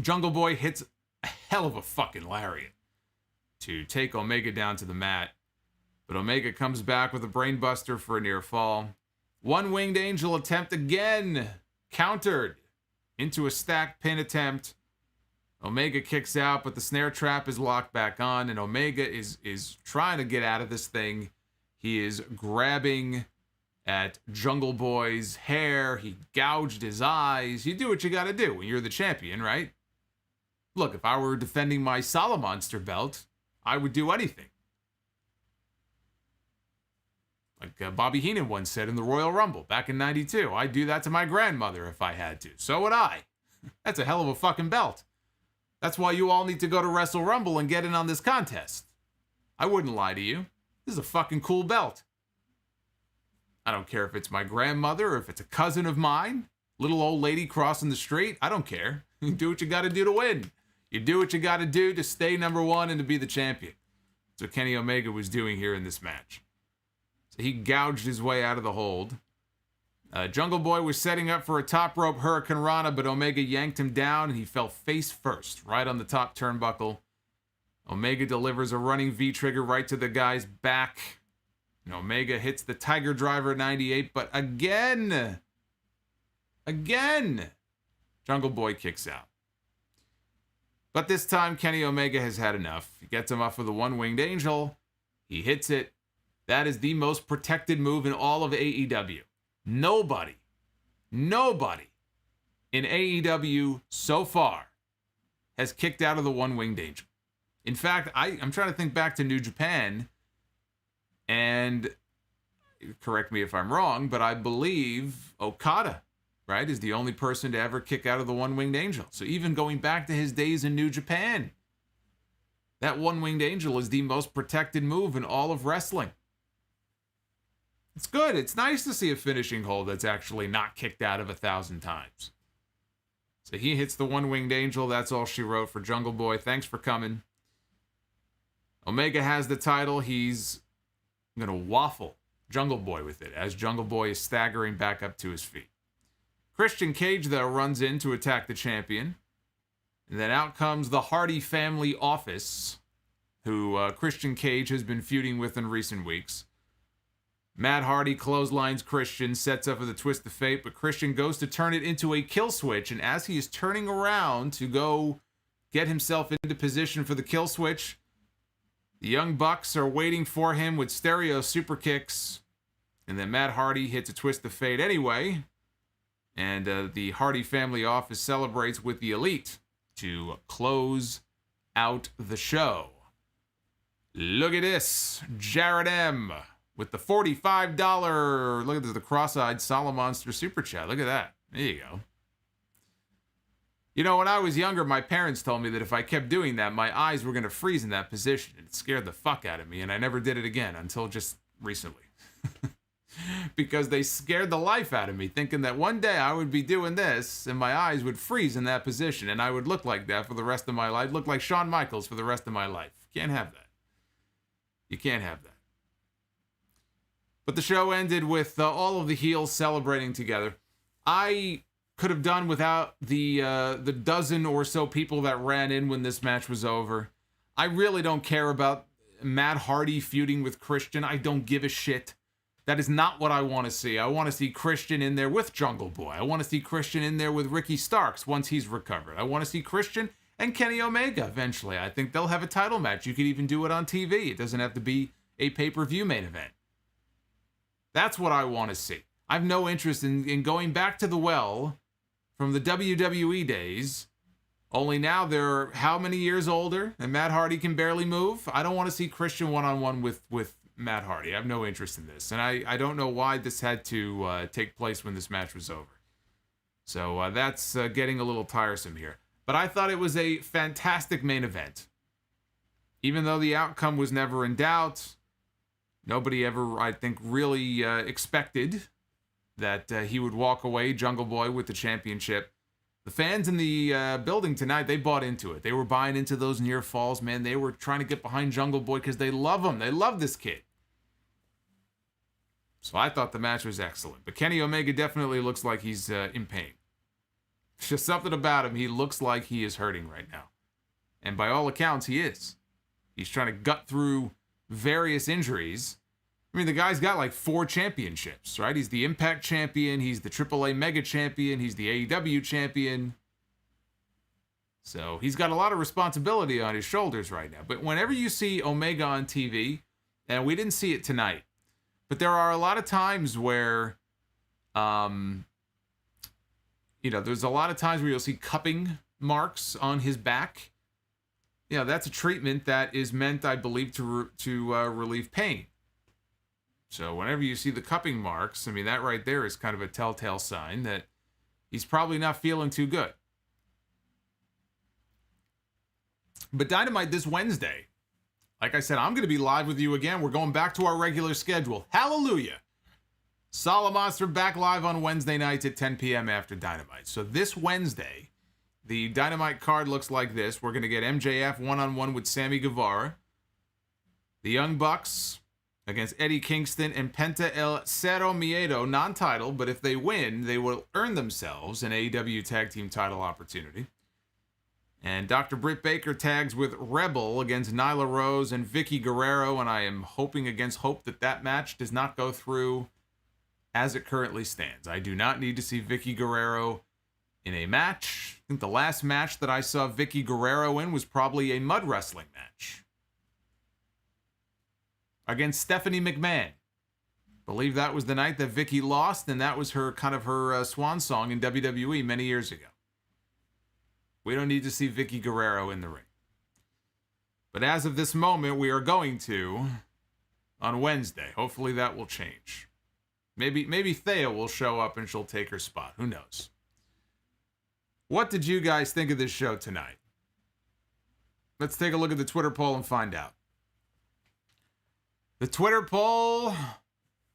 Jungle Boy hits a hell of a fucking lariat to take Omega down to the mat. But Omega comes back with a brainbuster for a near fall. One-winged angel attempt again, countered into a stacked pin attempt. Omega kicks out, but the snare trap is locked back on, and Omega is trying to get out of this thing. He is grabbing at Jungle Boy's hair. He gouged his eyes. You do what you gotta do when you're the champion, right? Look, if I were defending my Solomonster belt, I would do anything. Like Bobby Heenan once said in the Royal Rumble back in '92, I'd do that to my grandmother if I had to. So would I. That's a hell of a fucking belt. That's why you all need to go to Wrestle Rumble and get in on this contest. I wouldn't lie to you. This is a fucking cool belt. I don't care if it's my grandmother or if it's a cousin of mine, little old lady crossing the street. I don't care. You do what you got to do to win. You do what you got to do to stay number one and to be the champion. That's what Kenny Omega was doing here in this match. So he gouged his way out of the hold. Jungle Boy was setting up for a top rope Hurricane Rana, but Omega yanked him down and he fell face first, right on the top turnbuckle. Omega delivers a running V-trigger right to the guy's back. And Omega hits the Tiger Driver 98, but again, Jungle Boy kicks out. But this time, Kenny Omega has had enough. He gets him off with a one-winged angel. He hits it. That is the most protected move in all of AEW. Nobody in AEW so far has kicked out of the one-winged angel. In fact, I'm trying to think back to New Japan, and correct me if I'm wrong, but I believe Okada, right, is the only person to ever kick out of the one-winged angel. So even going back to his days in New Japan, that one-winged angel is the most protected move in all of wrestling. It's good. It's nice to see a finishing hold that's actually not kicked out of 1,000 times. So he hits the one-winged angel. That's all she wrote for Jungle Boy. Thanks for coming. Omega has the title. He's going to waffle Jungle Boy with it as Jungle Boy is staggering back up to his feet. Christian Cage, though, runs in to attack the champion. And then out comes the Hardy family office, who Christian Cage has been feuding with in recent weeks. Matt Hardy clotheslines Christian, sets up for the twist of fate, but Christian goes to turn it into a kill switch, and as he is turning around to go get himself into position for the kill switch, the Young Bucks are waiting for him with stereo super kicks, and then Matt Hardy hits a twist of fate anyway, and the Hardy family office celebrates with the Elite to close out the show. Look at this, Jared M. with the $45, look at this, the cross-eyed Solomonster Super Chat. Look at that. There you go. You know, when I was younger, my parents told me that if I kept doing that, my eyes were going to freeze in that position. It scared the fuck out of me, and I never did it again until just recently. Because they scared the life out of me, thinking that one day I would be doing this, and my eyes would freeze in that position, and I would look like that for the rest of my life, look like Shawn Michaels for the rest of my life. Can't have that. You can't have that. But the show ended with all of the heels celebrating together. I could have done without the dozen or so people that ran in when this match was over. I really don't care about Matt Hardy feuding with Christian. I don't give a shit. That is not what I want to see. I want to see Christian in there with Jungle Boy. I want to see Christian in there with Ricky Starks once he's recovered. I want to see Christian and Kenny Omega eventually. I think they'll have a title match. You could even do it on TV. It doesn't have to be a pay-per-view main event. That's what I want to see. I have no interest in going back to the well from the WWE days, only now they're how many years older and Matt Hardy can barely move? I don't want to see Christian one-on-one with Matt Hardy. I have no interest in this. And I don't know why this had to take place when this match was over. So that's getting a little tiresome here. But I thought it was a fantastic main event. Even though the outcome was never in doubt, nobody ever, I think, really expected that he would walk away, Jungle Boy, with the championship. The fans in the building tonight, they bought into it. They were buying into those near falls, man. They were trying to get behind Jungle Boy because they love him. They love this kid. So I thought the match was excellent. But Kenny Omega definitely looks like he's in pain. There's just something about him. He looks like he is hurting right now. And by all accounts, he is. He's trying to gut through various injuries. I mean, the guy's got like 4 championships, right? He's the Impact champion. He's the AAA Mega champion. He's the AEW champion. So he's got a lot of responsibility on his shoulders right now. But whenever you see Omega on TV, and we didn't see it tonight, but there are a lot of times where, there's a lot of times where you'll see cupping marks on his back. That's a treatment that is meant, I believe, to relieve pain. So whenever you see the cupping marks, I mean, that right there is kind of a telltale sign that he's probably not feeling too good. But Dynamite this Wednesday, like I said, I'm going to be live with you again. We're going back to our regular schedule. Hallelujah. Solomonster back live on Wednesday nights at 10 p.m. after Dynamite. So this Wednesday, the Dynamite card looks like this. We're going to get MJF one-on-one with Sammy Guevara. The Young Bucks against Eddie Kingston and Penta El Cero Miedo, non-title, but if they win, they will earn themselves an AEW Tag Team title opportunity. And Dr. Britt Baker tags with Rebel against Nyla Rose and Vicky Guerrero, and I am hoping against hope that match does not go through as it currently stands. I do not need to see Vicky Guerrero in a match. I think the last match that I saw Vicky Guerrero in was probably a mud wrestling match against Stephanie McMahon. Believe that was the night that Vicky lost, and that was her swan song in WWE many years ago. We don't need to see Vicky Guerrero in the ring. But as of this moment, we are going to on Wednesday. Hopefully that will change. Maybe Thea will show up and she'll take her spot. Who knows? What did you guys think of this show tonight? Let's take a look at the Twitter poll and find out. The Twitter poll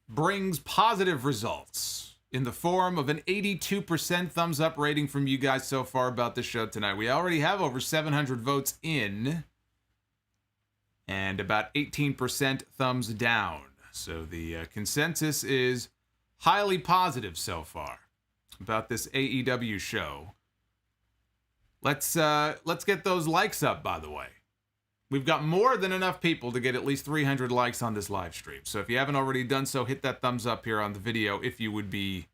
brings positive results in the form of an 82% thumbs up rating from you guys so far about the show tonight. We already have over 700 votes in and about 18% thumbs down. So the consensus is highly positive so far about this AEW show. Let's get those likes up, by the way. We've got more than enough people to get at least 300 likes on this live stream. So if you haven't already done so, hit that thumbs up here on the video if you would be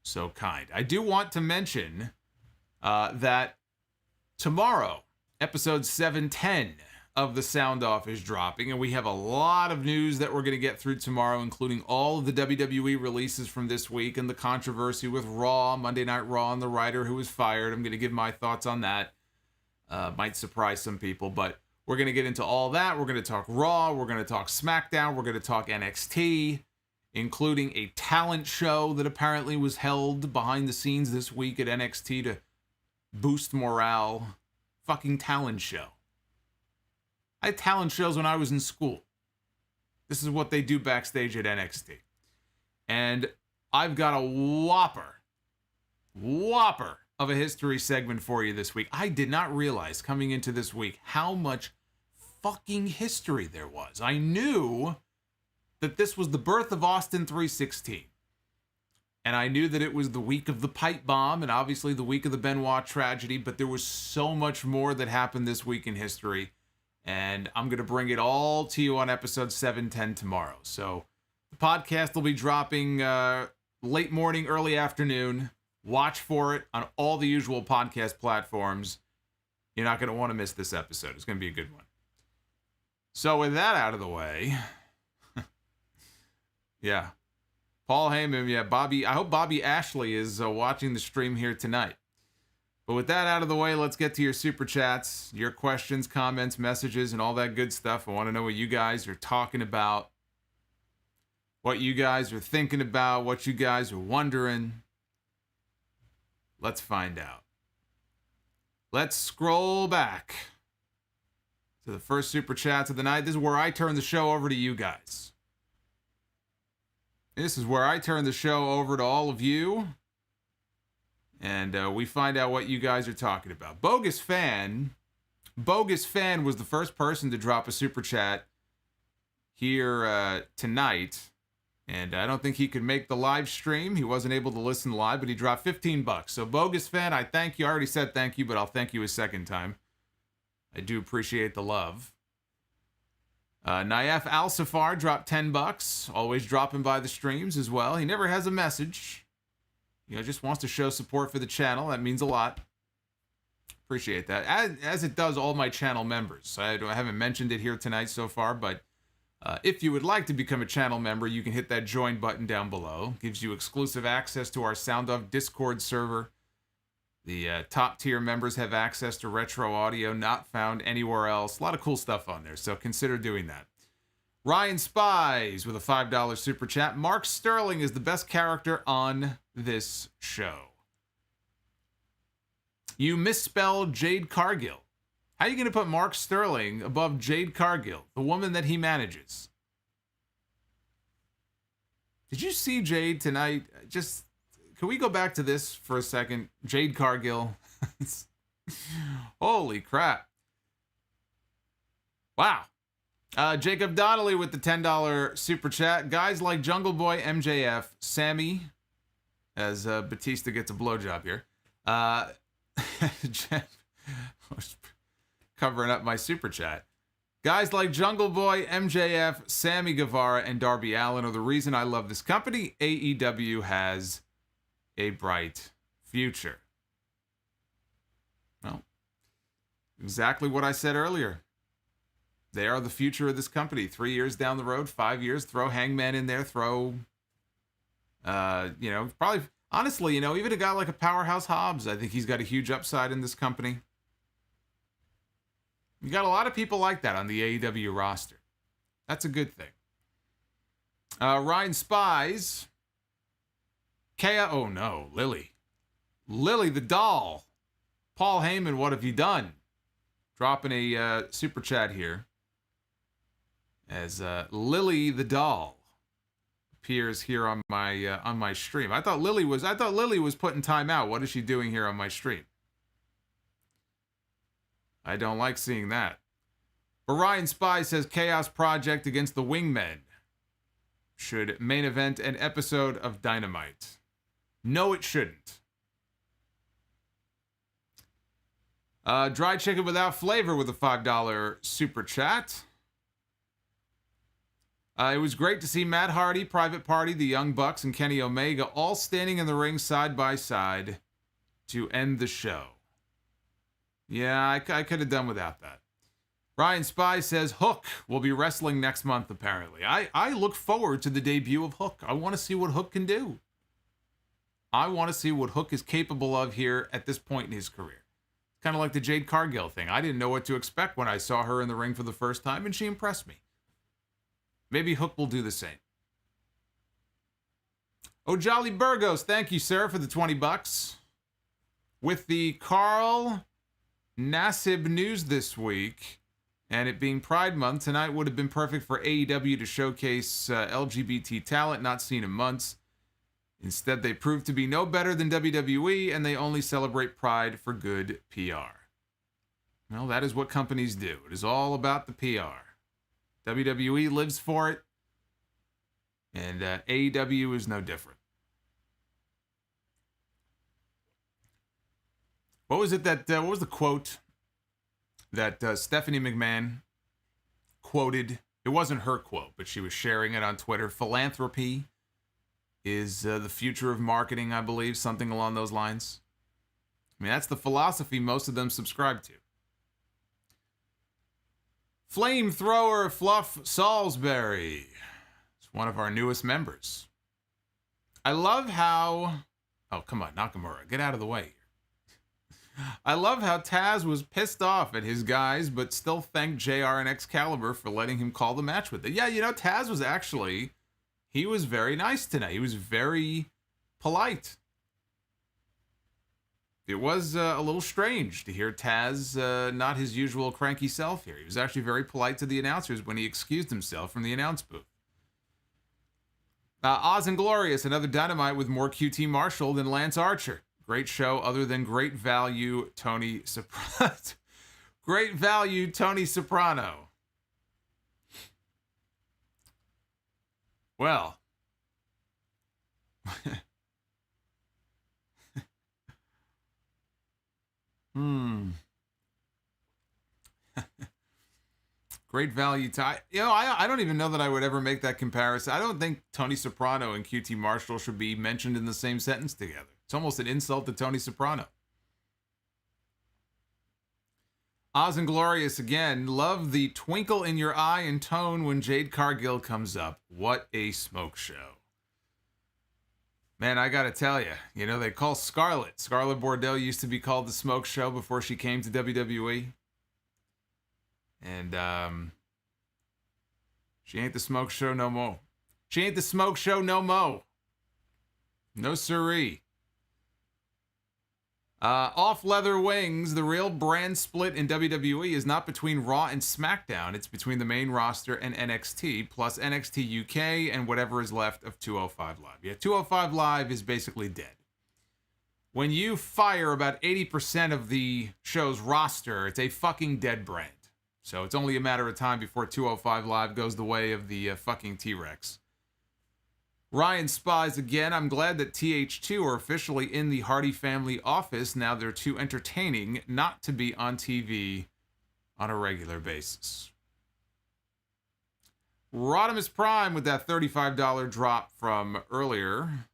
so kind. I do want to mention that tomorrow, episode 710 of The Sound Off is dropping, and we have a lot of news that we're going to get through tomorrow, including all of the WWE releases from this week and the controversy with Raw, Monday Night Raw, and the writer who was fired. I'm going to give my thoughts on that. Might surprise some people, but we're going to get into all that. We're going to talk Raw. We're going to talk SmackDown. We're going to talk NXT, including a talent show that apparently was held behind the scenes this week at NXT to boost morale. Fucking talent show. I had talent shows when I was in school. This is what they do backstage at NXT. And I've got a whopper of a history segment for you this week. I did not realize coming into this week how much fucking history there was. I knew that this was the birth of Austin 316. And I knew that it was the week of the pipe bomb and obviously the week of the Benoit tragedy, but there was so much more that happened this week in history. And I'm going to bring it all to you on episode 710 tomorrow. So the podcast will be dropping late morning, early afternoon. Watch for it on all the usual podcast platforms. You're not going to want to miss this episode. It's going to be a good one. So with that out of the way, yeah, Paul Heyman, yeah, Bobby. I hope Bobby Ashley is watching the stream here tonight. But with that out of the way, let's get to your super chats, your questions, comments, messages, and all that good stuff. I want to know what you guys are talking about, what you guys are thinking about, what you guys are wondering. Let's find out. Let's scroll back to the first super chats of the night. This is where I turn the show over to you guys. This is where I turn the show over to all of you. And we find out what you guys are talking about. Bogus Fan was the first person to drop a super chat here tonight. And I don't think he could make the live stream. He wasn't able to listen live, but he dropped $15. So Bogus Fan, I thank you. I already said thank you, but I'll thank you a second time. I do appreciate the love. Naif Al-Safar dropped $10. Always dropping by the streams as well. He never has a message. You know, just wants to show support for the channel. That means a lot. Appreciate that. As it does all my channel members. I haven't mentioned it here tonight so far, but if you would like to become a channel member, you can hit that join button down below. Gives you exclusive access to our Sound Off Discord server. The top tier members have access to retro audio not found anywhere else. A lot of cool stuff on there, so consider doing that. Ryan Spies with a $5 super chat. Mark Sterling is the best character on this show. You misspelled Jade Cargill. How are you going to put Mark Sterling above Jade Cargill, the woman that he manages? Did you see Jade tonight? Just, can we go back to this for a second? Jade Cargill. Holy crap. Wow. Jacob Donnelly with the $10 super chat. Guys like Jungle Boy, MJF, Sammy, as Batista gets a blowjob here. Covering up my super chat. Guys like Jungle Boy, MJF, Sammy Guevara, and Darby Allin are the reason I love this company. AEW has a bright future. Well, exactly what I said earlier. They are the future of this company. 3 years down the road, 5 years, throw Hangman in there, throw, probably, honestly, even a guy like a Powerhouse Hobbs, I think he's got a huge upside in this company. You got a lot of people like that on the AEW roster. That's a good thing. Ryan Spies. Oh no, Lily. Lily the doll. Paul Heyman, what have you done? Dropping a super chat here. As Lily the doll. appears here on my stream. I thought Lily was putting time out. What is she doing here on my stream? I don't like seeing that. Orion Spy says Chaos Project against the Wingmen should main event an episode of Dynamite. No, it shouldn't. Dry chicken without flavor with a $5 super chat. It was great to see Matt Hardy, Private Party, the Young Bucks, and Kenny Omega all standing in the ring side by side to end the show. Yeah, I could have done without that. Ryan Spy says Hook will be wrestling next month, apparently. I look forward to the debut of Hook. I want to see what Hook can do. I want to see what Hook is capable of here at this point in his career. Kind of like the Jade Cargill thing. I didn't know what to expect when I saw her in the ring for the first time, and she impressed me. Maybe Hook will do the same. Oh, Jolly Burgos, thank you, sir, for the $20. With the Carl Nassib news this week, and it being Pride Month, tonight would have been perfect for AEW to showcase LGBT talent not seen in months. Instead, they proved to be no better than WWE, and they only celebrate Pride for good PR. Well, that is what companies do. It is all about the PR. WWE lives for it, and AEW is no different. What was it that, what was the quote that Stephanie McMahon quoted? It wasn't her quote, but she was sharing it on Twitter. Philanthropy is the future of marketing, I believe, something along those lines. I mean, that's the philosophy most of them subscribe to. Flamethrower Fluff Salisbury. It's one of our newest members. I love how... Oh, come on, Nakamura, get out of the way. I love how Taz was pissed off at his guys, but still thanked JR and Excalibur for letting him call the match with it. Yeah, you know, Taz was actually... He was very nice tonight. He was very polite. It was a little strange to hear Taz not his usual cranky self here. He was actually very polite to the announcers when he excused himself from the announce booth. Oz and Glorious, another Dynamite with more QT Marshall than Lance Archer. Great show other than great value Tony Soprano. Great value Tony Soprano. Well. Great value. I don't even know that I would ever make that comparison. I don't think Tony Soprano and QT Marshall should be mentioned in the same sentence together. It's almost an insult to Tony Soprano. Oz and Glorious again. Love the twinkle in your eye and tone when Jade Cargill comes up. What a smoke show. Man, I gotta tell you, they call Scarlett Bordeaux used to be called the Smoke Show before she came to WWE. And, she ain't the Smoke Show no more. She ain't the Smoke Show no mo. No siree. Off Leather Wings, the real brand split in WWE is not between Raw and SmackDown. It's between the main roster and NXT, plus NXT UK and whatever is left of 205 Live. Yeah, 205 Live is basically dead. When you fire about 80% of the show's roster, it's a fucking dead brand. So it's only a matter of time before 205 Live goes the way of the fucking T-Rex. Ryan Spies again. I'm glad that TH2 are officially in the Hardy family office. Now they're too entertaining not to be on TV on a regular basis. Rodimus Prime with that $35 drop from earlier.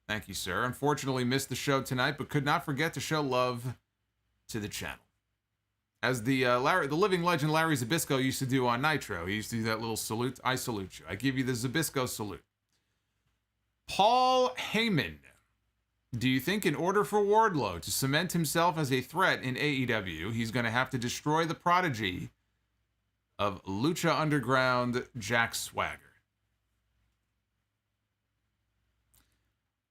Thank you, sir. Unfortunately missed the show tonight, but could not forget to show love to the channel. As the living legend Larry Zbyszko used to do on Nitro. He used to do that little salute. I salute you. I give you the Zbyszko salute. Paul Heyman. Do you think in order for Wardlow to cement himself as a threat in AEW, he's going to have to destroy the prodigy of Lucha Underground, Jack Swagger?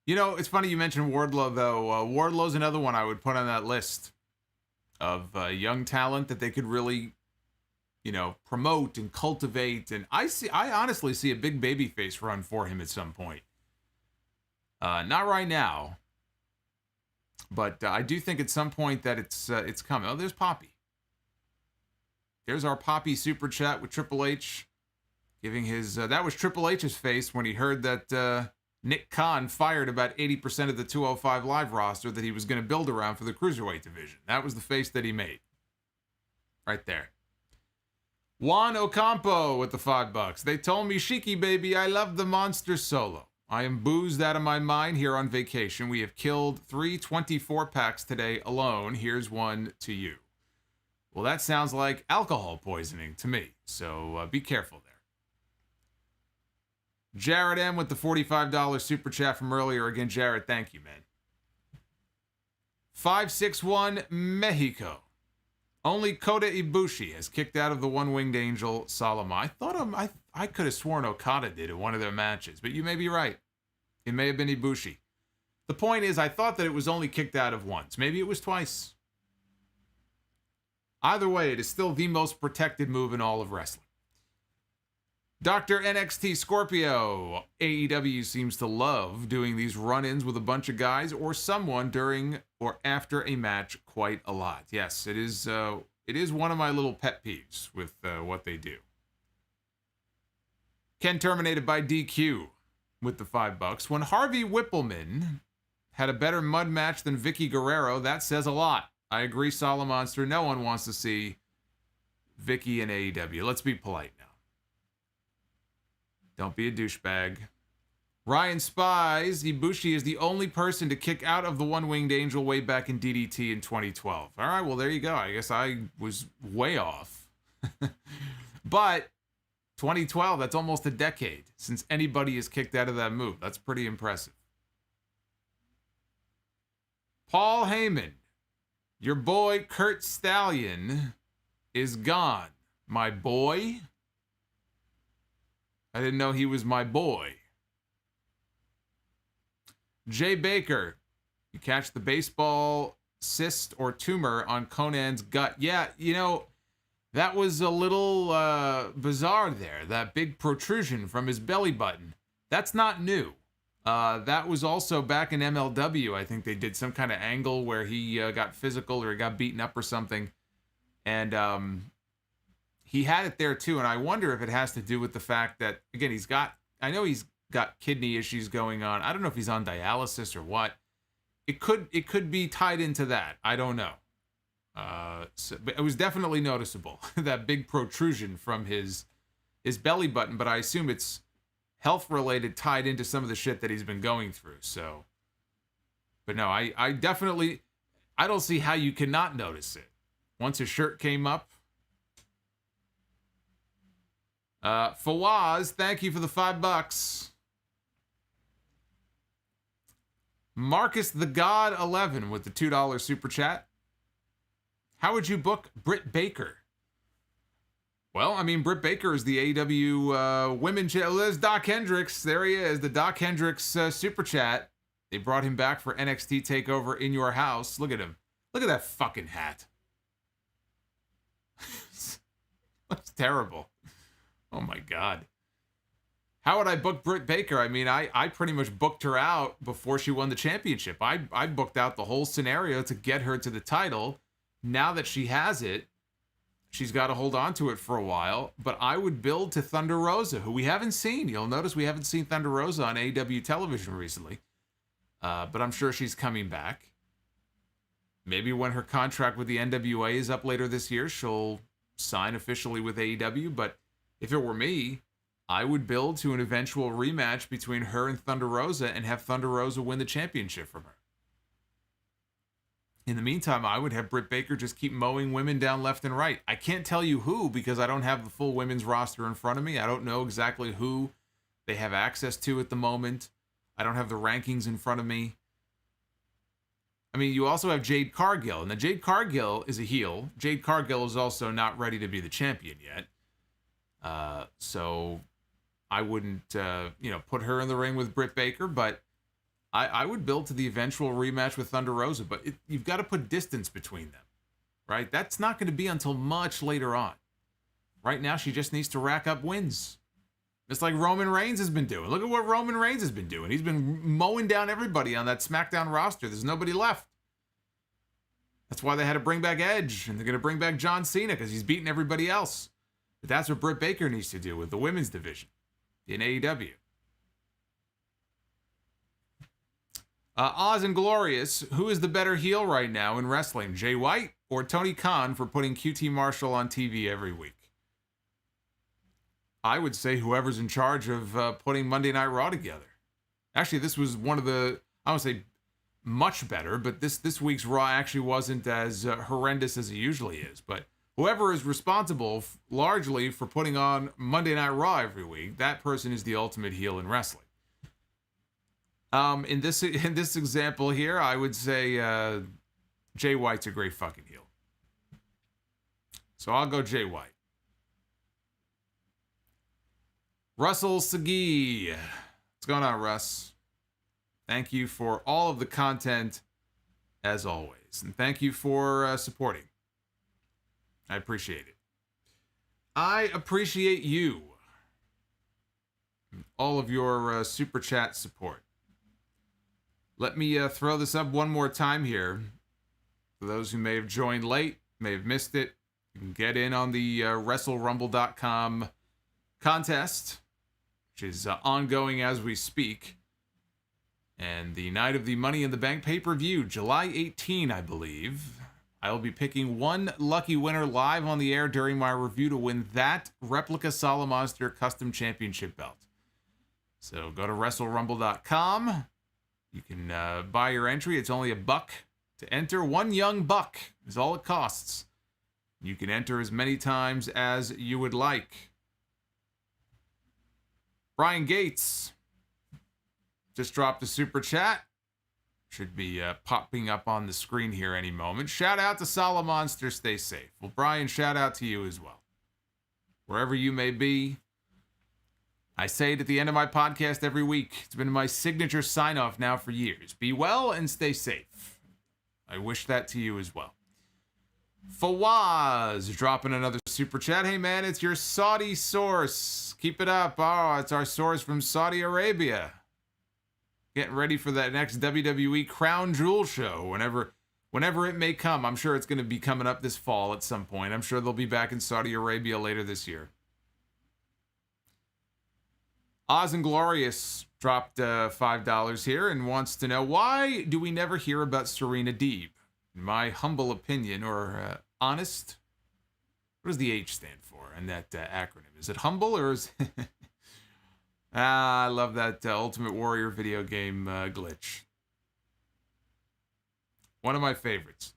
It's funny you mentioned Wardlow, though. Wardlow's another one I would put on that list of young talent that they could really promote and cultivate. And I honestly see a big babyface run for him at some point. Not right now, but I do think at some point that it's coming. Oh, there's Poppy. There's our Poppy super chat with Triple H giving his... that was Triple H's face when he heard that Nick Khan fired about 80% of the 205 Live roster that he was going to build around for the Cruiserweight division. That was the face that he made. Right there. Juan Ocampo with the $5. They told me, Shiki baby, I love the monster solo. I am boozed out of my mind here on vacation. We have killed 3 24-packs today alone. Here's one to you. Well, that sounds like alcohol poisoning to me, so be careful there. Jared M. with the $45 super chat from earlier. Again, Jared, thank you, man. 561 Mexico. Only Kota Ibushi has kicked out of the one-winged angel, Solomon. I could have sworn Okada did in one of their matches, but you may be right. It may have been Ibushi. The point is, I thought that it was only kicked out of once. Maybe it was twice. Either way, it is still the most protected move in all of wrestling. Dr. NXT Scorpio. AEW seems to love doing these run-ins with a bunch of guys or someone during or after a match quite a lot. Yes, it is one of my little pet peeves with what they do. Ken terminated by DQ with the $5. When Harvey Whippleman had a better mud match than Vicky Guerrero, that says a lot. I agree, Solomonster. No one wants to see Vicky in AEW. Let's be polite now. Don't be a douchebag. Ryan Spies, Ibushi is the only person to kick out of the one-winged angel way back in DDT in 2012. All right, well, there you go. I guess I was way off. But 2012, that's almost a decade since anybody has kicked out of that move. That's pretty impressive. Paul Heyman, your boy Kurt Stallion is gone. My boy? I didn't know he was my boy. Jay Baker, you catch the baseball cyst or tumor on Konnan's gut. Yeah, that was a little bizarre there. That big protrusion from his belly button. That's not new. That was also back in MLW. I think they did some kind of angle where he got physical or he got beaten up or something. And he had it there too. And I wonder if it has to do with the fact that, again, he's got kidney issues going on. I don't know if he's on dialysis or what. It could be tied into that. I don't know. But it was definitely noticeable, that big protrusion from his belly button. But I assume it's health-related, tied into some of the shit that he's been going through. So, but no, I definitely, I don't see how you cannot notice it. Once his shirt came up. Fawaz, thank you for the $5. Marcus the God 11 with the $2 super chat. How would you book Britt Baker? Well, I mean, Britt Baker is the AEW women. There's Doc Hendricks. There he is, the Doc Hendricks super chat. They brought him back for NXT TakeOver in your house. Look at him. Look at that fucking hat. That's terrible. Oh my God. How would I book Britt Baker? I mean, I pretty much booked her out before she won the championship. I booked out the whole scenario to get her to the title. Now that she has it, she's got to hold on to it for a while. But I would build to Thunder Rosa, who we haven't seen. You'll notice we haven't seen Thunder Rosa on AEW television recently. But I'm sure she's coming back. Maybe when her contract with the NWA is up later this year, she'll sign officially with AEW. But if it were me, I would build to an eventual rematch between her and Thunder Rosa and have Thunder Rosa win the championship from her. In the meantime, I would have Britt Baker just keep mowing women down left and right. I can't tell you who because I don't have the full women's roster in front of me. I don't know exactly who they have access to at the moment. I don't have the rankings in front of me. I mean, you also have Jade Cargill. And the Jade Cargill is a heel. Jade Cargill is also not ready to be the champion yet. So I wouldn't, put her in the ring with Britt Baker, but I would build to the eventual rematch with Thunder Rosa, but you've got to put distance between them, right? That's not going to be until much later on. Right now, she just needs to rack up wins. Just like Roman Reigns has been doing. Look at what Roman Reigns has been doing. He's been mowing down everybody on that SmackDown roster. There's nobody left. That's why they had to bring back Edge, and they're going to bring back John Cena because he's beating everybody else. But that's what Britt Baker needs to do with the women's division in AEW. Oz and Glorious, who is the better heel right now in wrestling, Jay White or Tony Khan for putting QT Marshall on TV every week? I would say whoever's in charge of putting Monday Night Raw together. Actually, this was one of the, I don't say much better, but this week's Raw actually wasn't as horrendous as it usually is. But whoever is responsible largely for putting on Monday Night Raw every week, that person is the ultimate heel in wrestling. In this example here, I would say Jay White's a great fucking heel. So I'll go Jay White. Russell Sagi. What's going on, Russ? Thank you for all of the content, as always. And thank you for supporting. I appreciate it. I appreciate you. All of your Super Chat support. Let me throw this up one more time here. For those who may have joined late, may have missed it, you can get in on the WrestleRumble.com contest, which is ongoing as we speak. And the night of the Money in the Bank pay-per-view, July 18, I believe, I will be picking one lucky winner live on the air during my review to win that replica Solomonster custom championship belt. So go to WrestleRumble.com. You can buy your entry. It's only $1 to enter. One young buck is all it costs. You can enter as many times as you would like. Brian Gates just dropped a super chat. Should be popping up on the screen here any moment. Shout out to Solomonster. Stay safe. Well, Brian, shout out to you as well. Wherever you may be. I say it at the end of my podcast every week. It's been my signature sign-off now for years. Be well and stay safe. I wish that to you as well. Fawaz dropping another super chat. Hey, man, it's your Saudi source. Keep it up. Oh, it's our source from Saudi Arabia. Getting ready for that next WWE Crown Jewel show whenever it may come. I'm sure it's going to be coming up this fall at some point. I'm sure they'll be back in Saudi Arabia later this year. Oz and Glorious dropped $5 here and wants to know, why do we never hear about Serena Deeb? In my humble opinion, or honest, what does the H stand for in that acronym? Is it humble or is I love that Ultimate Warrior video game glitch. One of my favorites.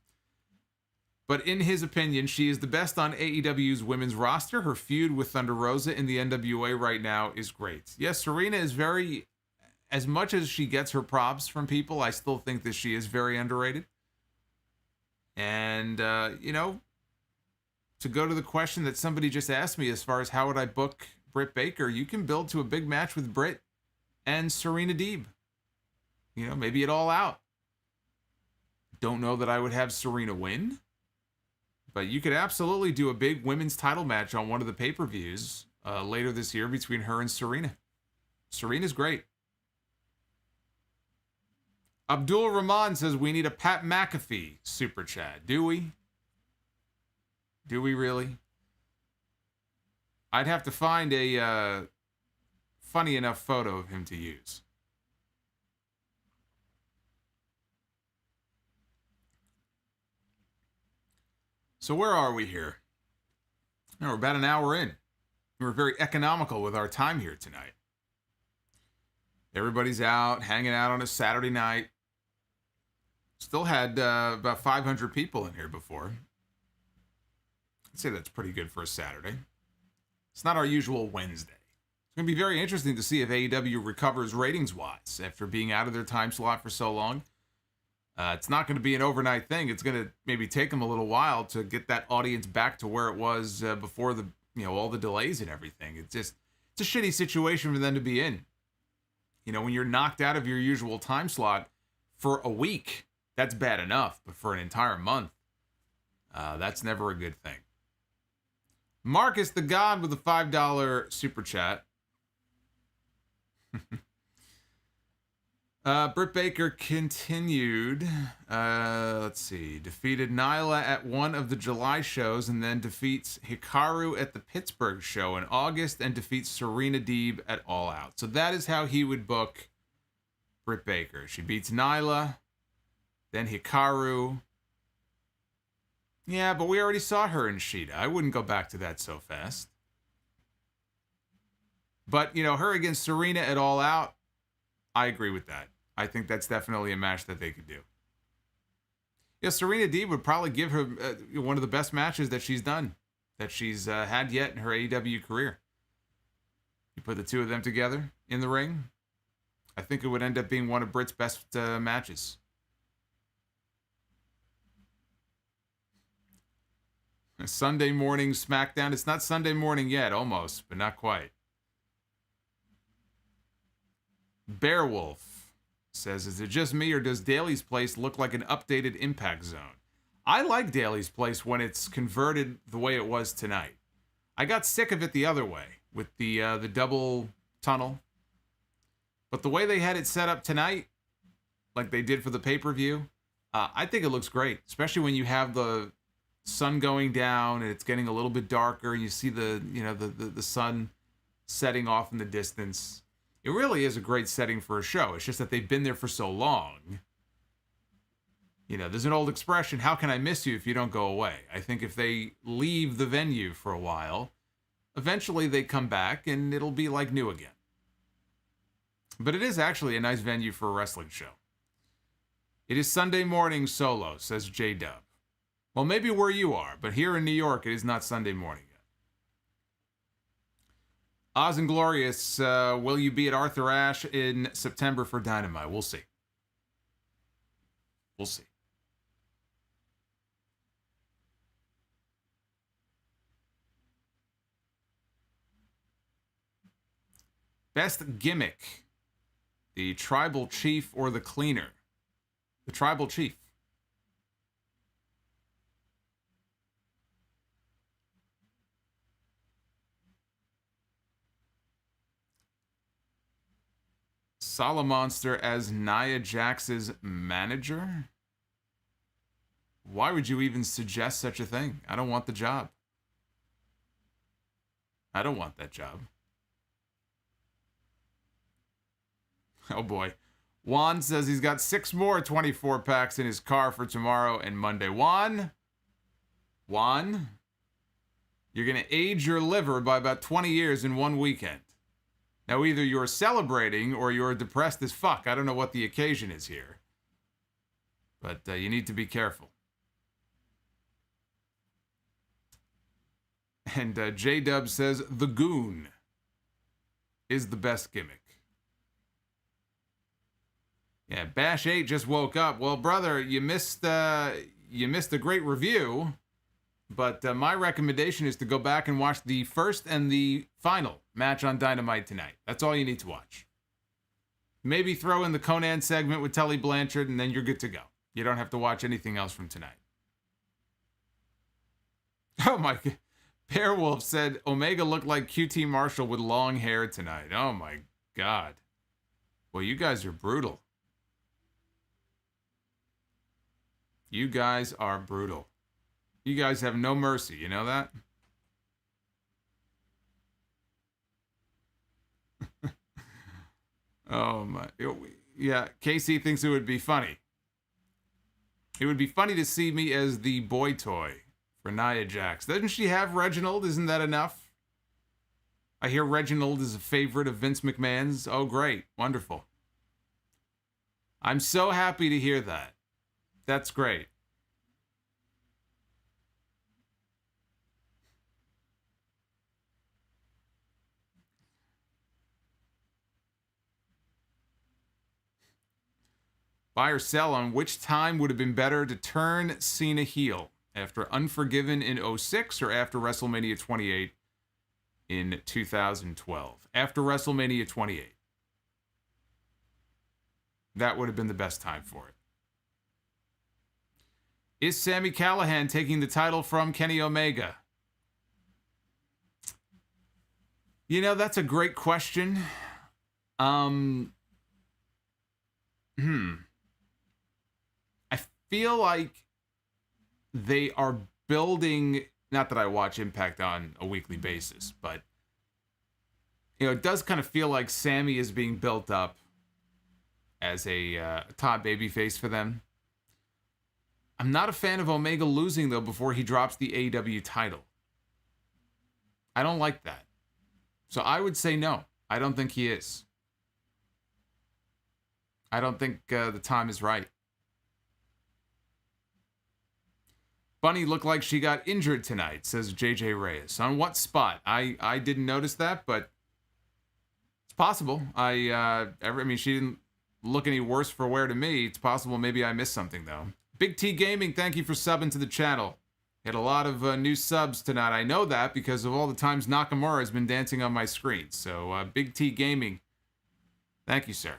But in his opinion, she is the best on AEW's women's roster. Her feud with Thunder Rosa in the NWA right now is great. Yes, Serena is very, as much as she gets her props from people, I still think that she is very underrated. And, to go to the question that somebody just asked me as far as how would I book Britt Baker, you can build to a big match with Britt and Serena Deeb. Maybe it all out. Don't know that I would have Serena win. But you could absolutely do a big women's title match on one of the pay-per-views later this year between her and Serena. Serena's great. Abdul Rahman says we need a Pat McAfee super chat. Do we? Do we really? I'd have to find a funny enough photo of him to use. So where are we here? We're about an hour in. We're very economical with our time here tonight. Everybody's out, hanging out on a Saturday night. Still had about 500 people in here before. I'd say that's pretty good for a Saturday. It's not our usual Wednesday. It's going to be very interesting to see if AEW recovers ratings-wise after being out of their time slot for so long. It's not going to be an overnight thing. It's going to maybe take them a little while to get that audience back to where it was before the all the delays and everything. It's a shitty situation for them to be in. When you're knocked out of your usual time slot for a week, that's bad enough. But for an entire month, that's never a good thing. Marcus the God with a $5 super chat. Britt Baker continued. Let's see. Defeated Nyla at one of the July shows and then defeats Hikaru at the Pittsburgh show in August and defeats Serena Deeb at All Out. So that is how he would book Britt Baker. She beats Nyla, then Hikaru. Yeah, but we already saw her in Shida. I wouldn't go back to that so fast. But, you know, her against Serena at All Out, I agree with that. I think that's definitely a match that they could do. Yeah, Serena Deeb would probably give her one of the best matches that she's done, that she's had yet in her AEW career. You put the two of them together in the ring, I think it would end up being one of Britt's best matches. A Sunday morning SmackDown. It's not Sunday morning yet, almost, but not quite. Bearwolf says, is it just me or does Daly's Place look like an updated Impact Zone? I like Daly's Place when it's converted the way it was tonight. I got sick of it the other way with the double tunnel. But the way they had it set up tonight, like they did for the pay-per-view, I think it looks great, especially when you have the sun going down and it's getting a little bit darker and you see the sun setting off in the distance. It really is a great setting for a show. It's just that they've been there for so long. You know, there's an old expression, how can I miss you if you don't go away? I think if they leave the venue for a while, eventually they come back and it'll be like new again. But it is actually a nice venue for a wrestling show. It is Sunday morning solo, says J-Dub. Well, maybe where you are, but here in New York, it is not Sunday morning yet. Oz and Glorious, will you be at Arthur Ashe in September for Dynamite? We'll see. We'll see. Best gimmick. The Tribal Chief or the Cleaner? The Tribal Chief. Solomonster as Nia Jax's manager? Why would you even suggest such a thing? I don't want the job. I don't want that job. Oh boy. Juan says he's got 6 more 24 packs in his car for tomorrow and Monday. Juan, you're going to age your liver by about 20 years in one weekend. Now, either you're celebrating or you're depressed as fuck. I don't know what the occasion is here. But you need to be careful. And J-Dub says, the Goon is the best gimmick. Yeah, Bash 8 just woke up. Well, brother, you missed a great review. But my recommendation is to go back and watch the first and the final match on Dynamite tonight. That's all you need to watch. Maybe throw in the Konnan segment with Tully Blanchard, and then you're good to go. You don't have to watch anything else from tonight. Oh my God. Bearwolf said, Omega looked like QT Marshall with long hair tonight. Oh my God. Well, you guys are brutal. You guys are brutal. You guys have no mercy, you know that? Oh my. Yeah, Casey thinks it would be funny. It would be funny to see me as the boy toy for Nia Jax. Doesn't she have Reginald? Isn't that enough? I hear Reginald is a favorite of Vince McMahon's. Oh, great. Wonderful. I'm so happy to hear that. That's great. Buy or sell on which time would have been better to turn Cena heel? After Unforgiven in 2006 or after WrestleMania 28 in 2012? After WrestleMania 28. That would have been the best time for it. Is Sami Callihan taking the title from Kenny Omega? You know, that's a great question. I feel like they are building, not that I watch Impact on a weekly basis, but you know, it does kind of feel like Sammy is being built up as a top babyface for them. I'm not a fan of Omega losing, though, before he drops the AEW title. I don't like that. So I would say no. I don't think he is. I don't think the time is right. Bunny looked like she got injured tonight, says JJ Reyes. On what spot? I didn't notice that, but it's possible. I mean, she didn't look any worse for wear to me. It's possible maybe I missed something, though. Big T Gaming, thank you for subbing to the channel. Had a lot of new subs tonight. I know that because of all the times Nakamura has been dancing on my screen. So, Big T Gaming, thank you, sir.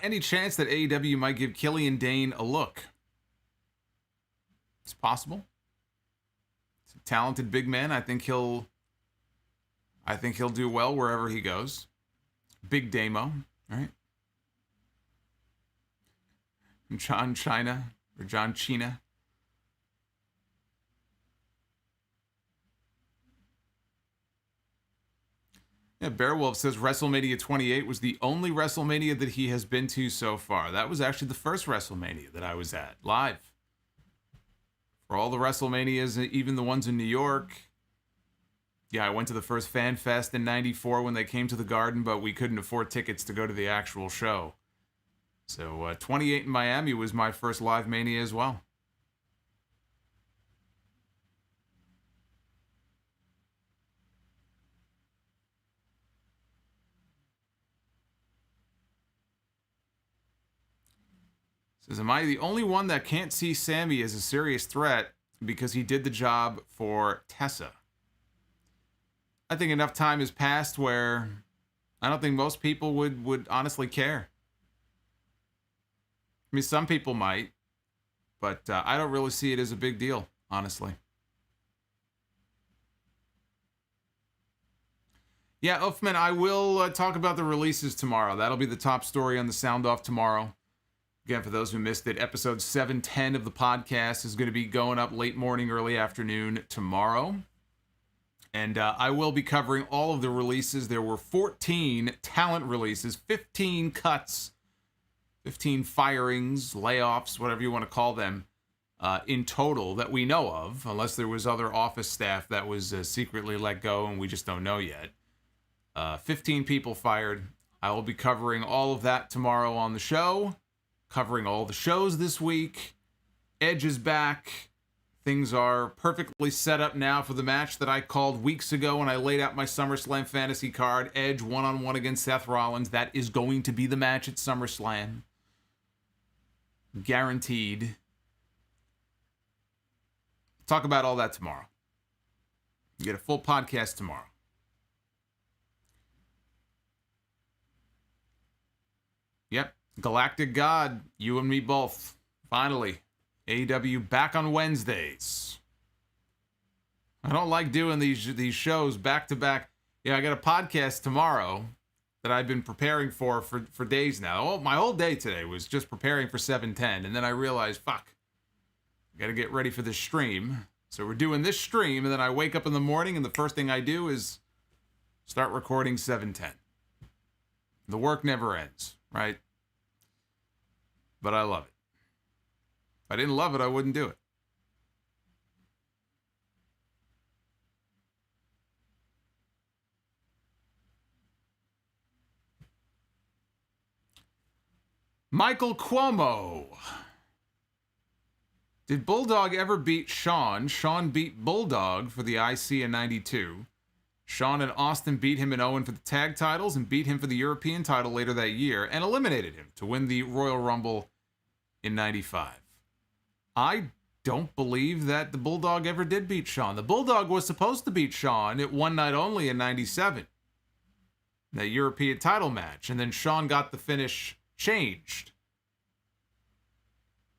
Any chance that AEW might give Killian Dane a look? It's possible. He's a talented big man. I think he'll do well wherever he goes. Big Damo, right? John China or John Cena. Yeah, Bearwolf says WrestleMania 28 was the only WrestleMania that he has been to so far. That was actually the first WrestleMania that I was at, live. For all the WrestleManias, even the ones in New York. Yeah, I went to the first Fan Fest in 94 when they came to the Garden, but we couldn't afford tickets to go to the actual show. So 28 in Miami was my first live Mania as well. Says, am I the only one that can't see Sammy as a serious threat because he did the job for Tessa? I think enough time has passed where I don't think most people would honestly care. I mean, some people might, but I don't really see it as a big deal, honestly. Yeah, Uffman, I will talk about the releases tomorrow. That'll be the top story on the Sound Off tomorrow. Again, for those who missed it, episode 710 of the podcast is going to be going up late morning, early afternoon tomorrow. And I will be covering all of the releases. There were 14 talent releases, 15 cuts, 15 firings, layoffs, whatever you want to call them, in total that we know of, unless there was other office staff that was secretly let go and we just don't know yet. 15 people fired. I will be covering all of that tomorrow on the show, covering all the shows this week. Edge is back. Things are perfectly set up now for the match that I called weeks ago when I laid out my SummerSlam fantasy card. Edge one-on-one against Seth Rollins. That is going to be the match at SummerSlam. Guaranteed. Talk about all that tomorrow. You get a full podcast tomorrow. Yep. Galactic God, you and me both. Finally. AEW back on Wednesdays. I don't like doing these shows back to back. Yeah, I got a podcast tomorrow that I've been preparing for days now. Oh, my whole day today was just preparing for 710, and then I realized, fuck, I got to get ready for this stream. So we're doing this stream, and then I wake up in the morning, and the first thing I do is start recording 710. The work never ends, right? But I love it. If I didn't love it, I wouldn't do it. Michael Cuomo. Did Bulldog ever beat Shawn? Shawn beat Bulldog for the IC in 92. Shawn and Austin beat him and Owen for the tag titles and beat him for the European title later that year and eliminated him to win the Royal Rumble in 95. I don't believe that the Bulldog ever did beat Shawn. The Bulldog was supposed to beat Shawn at One Night Only in 97. That European title match. And then Shawn got the finish changed.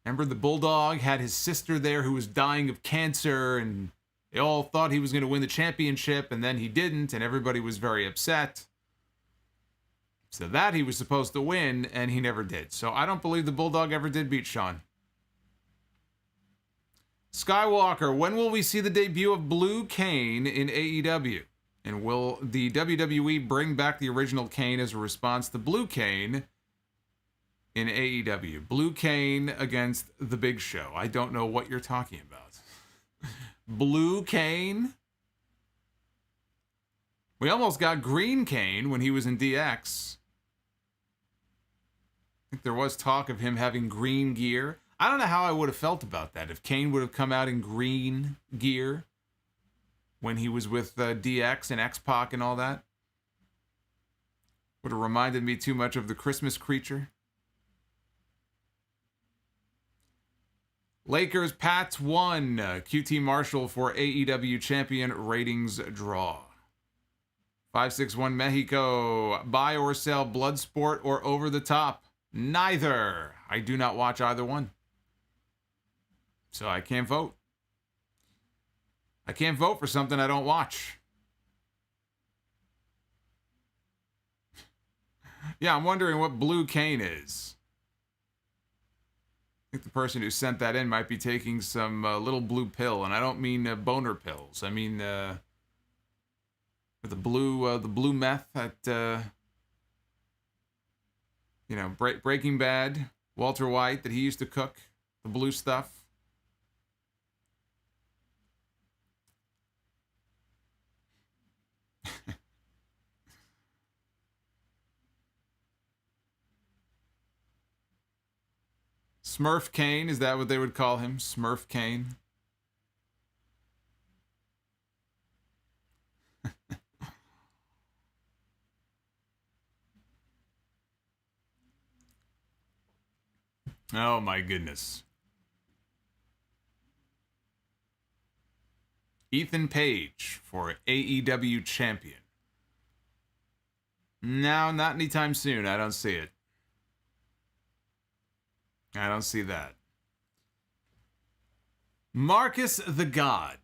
Remember the Bulldog had his sister there who was dying of cancer, and they all thought he was going to win the championship, and then he didn't, and everybody was very upset. So that he was supposed to win, and he never did. So I don't believe the Bulldog ever did beat Shawn. Skywalker, when will we see the debut of Blue Kane in AEW? And will the WWE bring back the original Kane as a response to Blue Kane in AEW? Blue Kane against the Big Show. I don't know what you're talking about. Blue Kane? We almost got Green Kane when he was in DX. I think there was talk of him having green gear. I don't know how I would have felt about that if Kane would have come out in green gear when he was with DX and X-Pac and all that. Would have reminded me too much of the Christmas creature. Lakers Pats 1. QT Marshall for AEW champion ratings draw. 561 Mexico. Buy or sell Bloodsport or Over the Top? Neither. I do not watch either one. So I can't vote. I can't vote for something I don't watch. Yeah, I'm wondering what Blue Kane is. I think the person who sent that in might be taking some little blue pill, and I don't mean boner pills. I mean the blue meth that Breaking Bad, Walter White that he used to cook, the blue stuff. Smurf Kane, is that what they would call him? Smurf Kane? Oh my goodness. Ethan Page for AEW champion. No, not anytime soon. I don't see it. I don't see that. Marcus the God.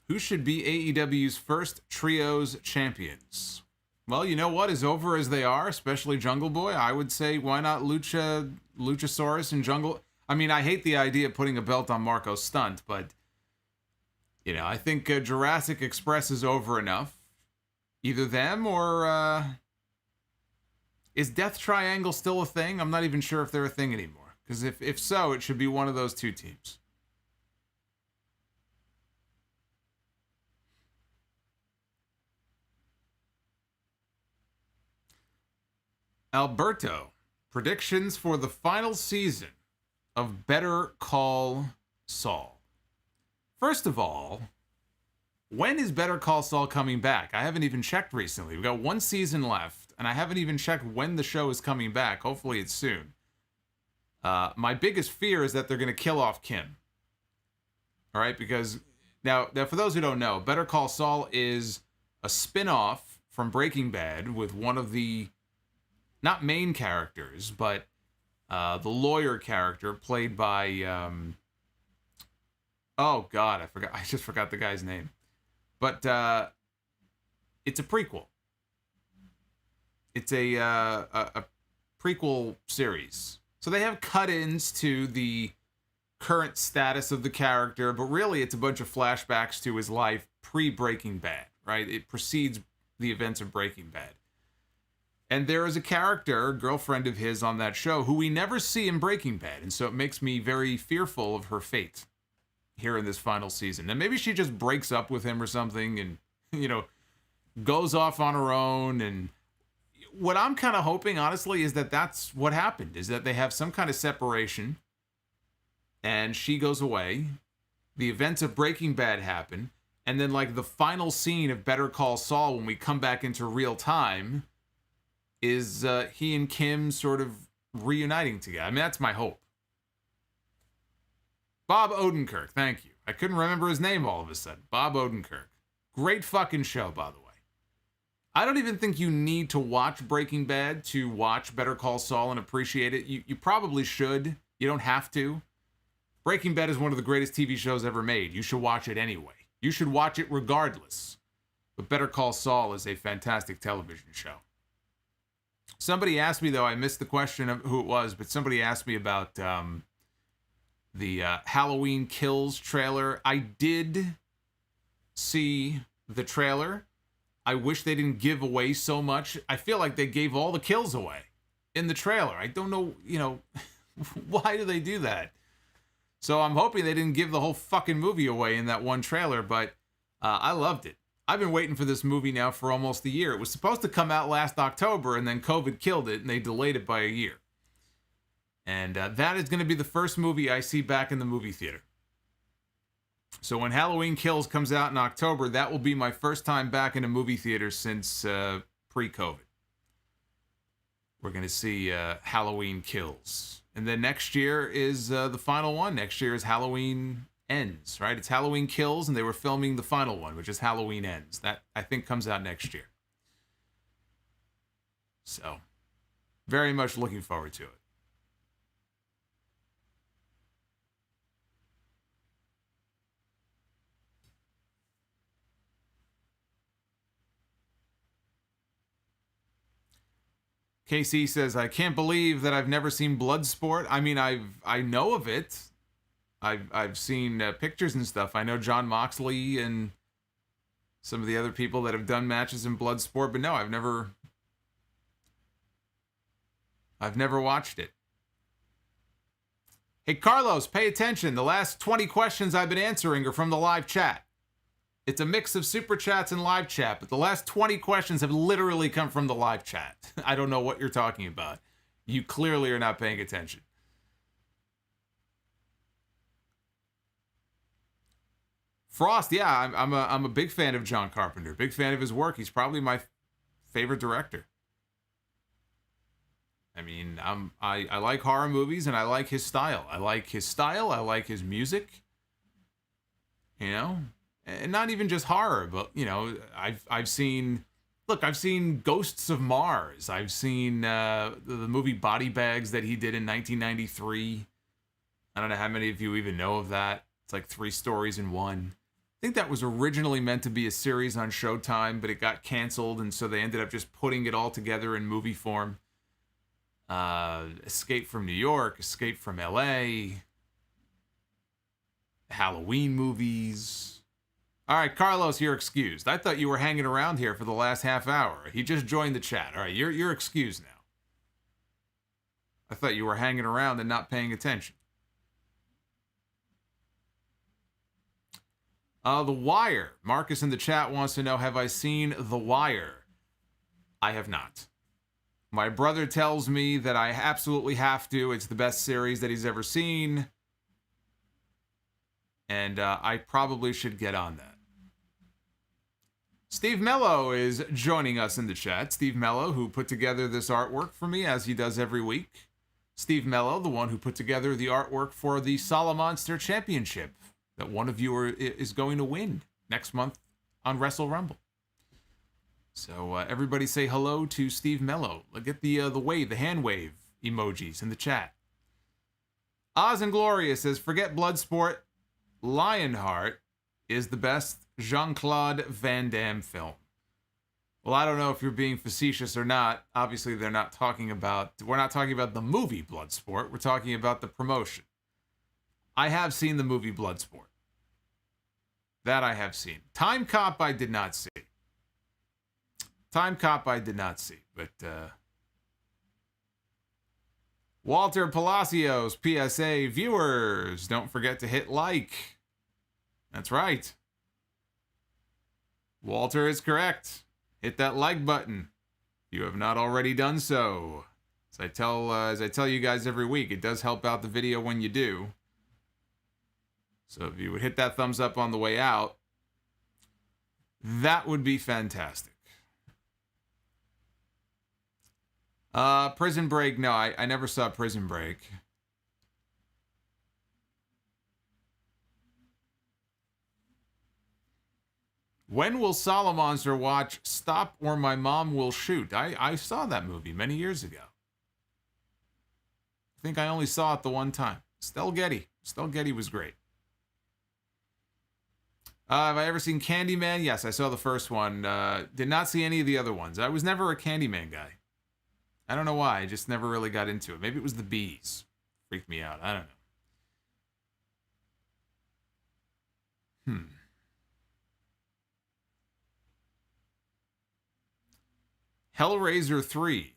Who should be AEW's first trios champions? Well, you know what? As over as they are, especially Jungle Boy, I would say why not Luchasaurus and Jungle... I mean, I hate the idea of putting a belt on Marco Stunt, but... I think Jurassic Express is over enough. Either them or... Is Death Triangle still a thing? I'm not even sure if they're a thing anymore. Because if so, it should be one of those two teams. Alberto, predictions for the final season of Better Call Saul. First of all, when is Better Call Saul coming back? I haven't even checked recently. We've got one season left, and I haven't even checked when the show is coming back. Hopefully it's soon. My biggest fear is that they're going to kill off Kim. All right, because now for those who don't know, Better Call Saul is a spin-off from Breaking Bad with one of the, not main characters, but the lawyer character played by, oh God, I just forgot the guy's name. But it's a prequel. It's a prequel series. So they have cut-ins to the current status of the character, but really it's a bunch of flashbacks to his life pre-Breaking Bad, right? It precedes the events of Breaking Bad. And there is a character, a girlfriend of his on that show, who we never see in Breaking Bad, and so it makes me very fearful of her fate here in this final season. And maybe she just breaks up with him or something and, goes off on her own. And what I'm kind of hoping, honestly, is that that's what happened, is that they have some kind of separation and she goes away. The events of Breaking Bad happen. And then, like, the final scene of Better Call Saul, when we come back into real time, is he and Kim sort of reuniting together. I mean, that's my hope. Bob Odenkirk, thank you. I couldn't remember his name all of a sudden. Bob Odenkirk. Great fucking show, by the way. I don't even think you need to watch Breaking Bad to watch Better Call Saul and appreciate it. You probably should. You don't have to. Breaking Bad is one of the greatest TV shows ever made. You should watch it anyway. You should watch it regardless. But Better Call Saul is a fantastic television show. Somebody asked me, though, I missed the question of who it was, but somebody asked me about the Halloween Kills trailer. I did see the trailer. I wish they didn't give away so much. I feel like they gave all the kills away in the trailer. I don't know, why do they do that? So I'm hoping they didn't give the whole fucking movie away in that one trailer, but I loved it. I've been waiting for this movie now for almost a year. It was supposed to come out last October, and then COVID killed it, and they delayed it by a year. And that is going to be the first movie I see back in the movie theater. So when Halloween Kills comes out in October, that will be my first time back in a movie theater since pre-COVID. We're going to see Halloween Kills. And then next year is the final one. Next year is Halloween Ends, right? It's Halloween Kills, and they were filming the final one, which is Halloween Ends. That, I think, comes out next year. So, very much looking forward to it. KC says, I can't believe that I've never seen Bloodsport. I mean, I know of it. I've seen pictures and stuff. I know John Moxley and some of the other people that have done matches in Bloodsport, but no, I've never watched it. Hey, Carlos, pay attention. The last 20 questions I've been answering are from the live chat. It's a mix of super chats and live chat, but the last 20 questions have literally come from the live chat. I don't know what you're talking about. You clearly are not paying attention. Frost, yeah, I'm a big fan of John Carpenter. Big fan of his work. He's probably my favorite director. I mean, I like horror movies, and I like his style. I like his music. You know? And not even just horror, but, I've seen Ghosts of Mars. I've seen the movie Body Bags that he did in 1993. I don't know how many of you even know of that. It's like 3 stories in one. I think that was originally meant to be a series on Showtime, but it got canceled, and so they ended up just putting it all together in movie form. Escape from New York, Escape from LA, Halloween movies. All right, Carlos, you're excused. I thought you were hanging around here for the last half hour. He just joined the chat. All right, you're excused now. I thought you were hanging around and not paying attention. The Wire. Marcus in the chat wants to know, have I seen The Wire? I have not. My brother tells me that I absolutely have to. It's the best series that he's ever seen. And I probably should get on that. Steve Mello is joining us in the chat. Steve Mello, who put together this artwork for me, as he does every week. Steve Mello, the one who put together the artwork for the Solomonster Championship that one of you is going to win next month on Wrestle Rumble. So everybody say hello to Steve Mello. Get the hand wave emojis in the chat. Oz and Gloria says, forget Bloodsport. Lionheart is the best Jean-Claude Van Damme film. Well, I don't know if you're being facetious or not. Obviously, we're not talking about the movie Bloodsport. We're talking about the promotion. I have seen the movie Bloodsport. That I have seen. Time Cop I did not see. But Walter Palacios, PSA, viewers, don't forget to hit like. That's right. Walter is correct. Hit that like button if you have not already done so. As I tell you guys every week, it does help out the video when you do. So if you would hit that thumbs up on the way out, that would be fantastic. Prison Break, no, I never saw Prison Break. When will Solomonster watch Stop or My Mom Will Shoot? I saw that movie many years ago. I think I only saw it the one time. Stell Getty was great. Have I ever seen Candyman? Yes, I saw the first one. Did not see any of the other ones. I was never a Candyman guy. I don't know why. I just never really got into it. Maybe it was the bees. Freaked me out. I don't know. Hellraiser 3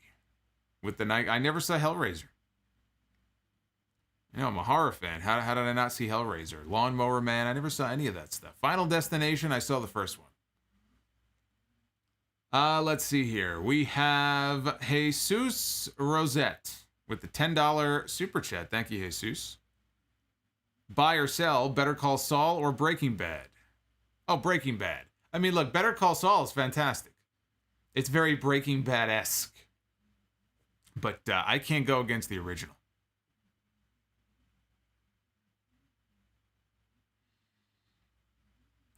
with the night. I never saw Hellraiser. You know, I'm a horror fan. How did I not see Hellraiser? Lawnmower Man. I never saw any of that stuff. Final Destination. I saw the first one. Let's see here. We have Jesus Rosette with the $10 super chat. Thank you, Jesus. Buy or sell, Better Call Saul or Breaking Bad? Oh, Breaking Bad. I mean, look, Better Call Saul is fantastic. It's very Breaking Bad-esque. But I can't go against the original.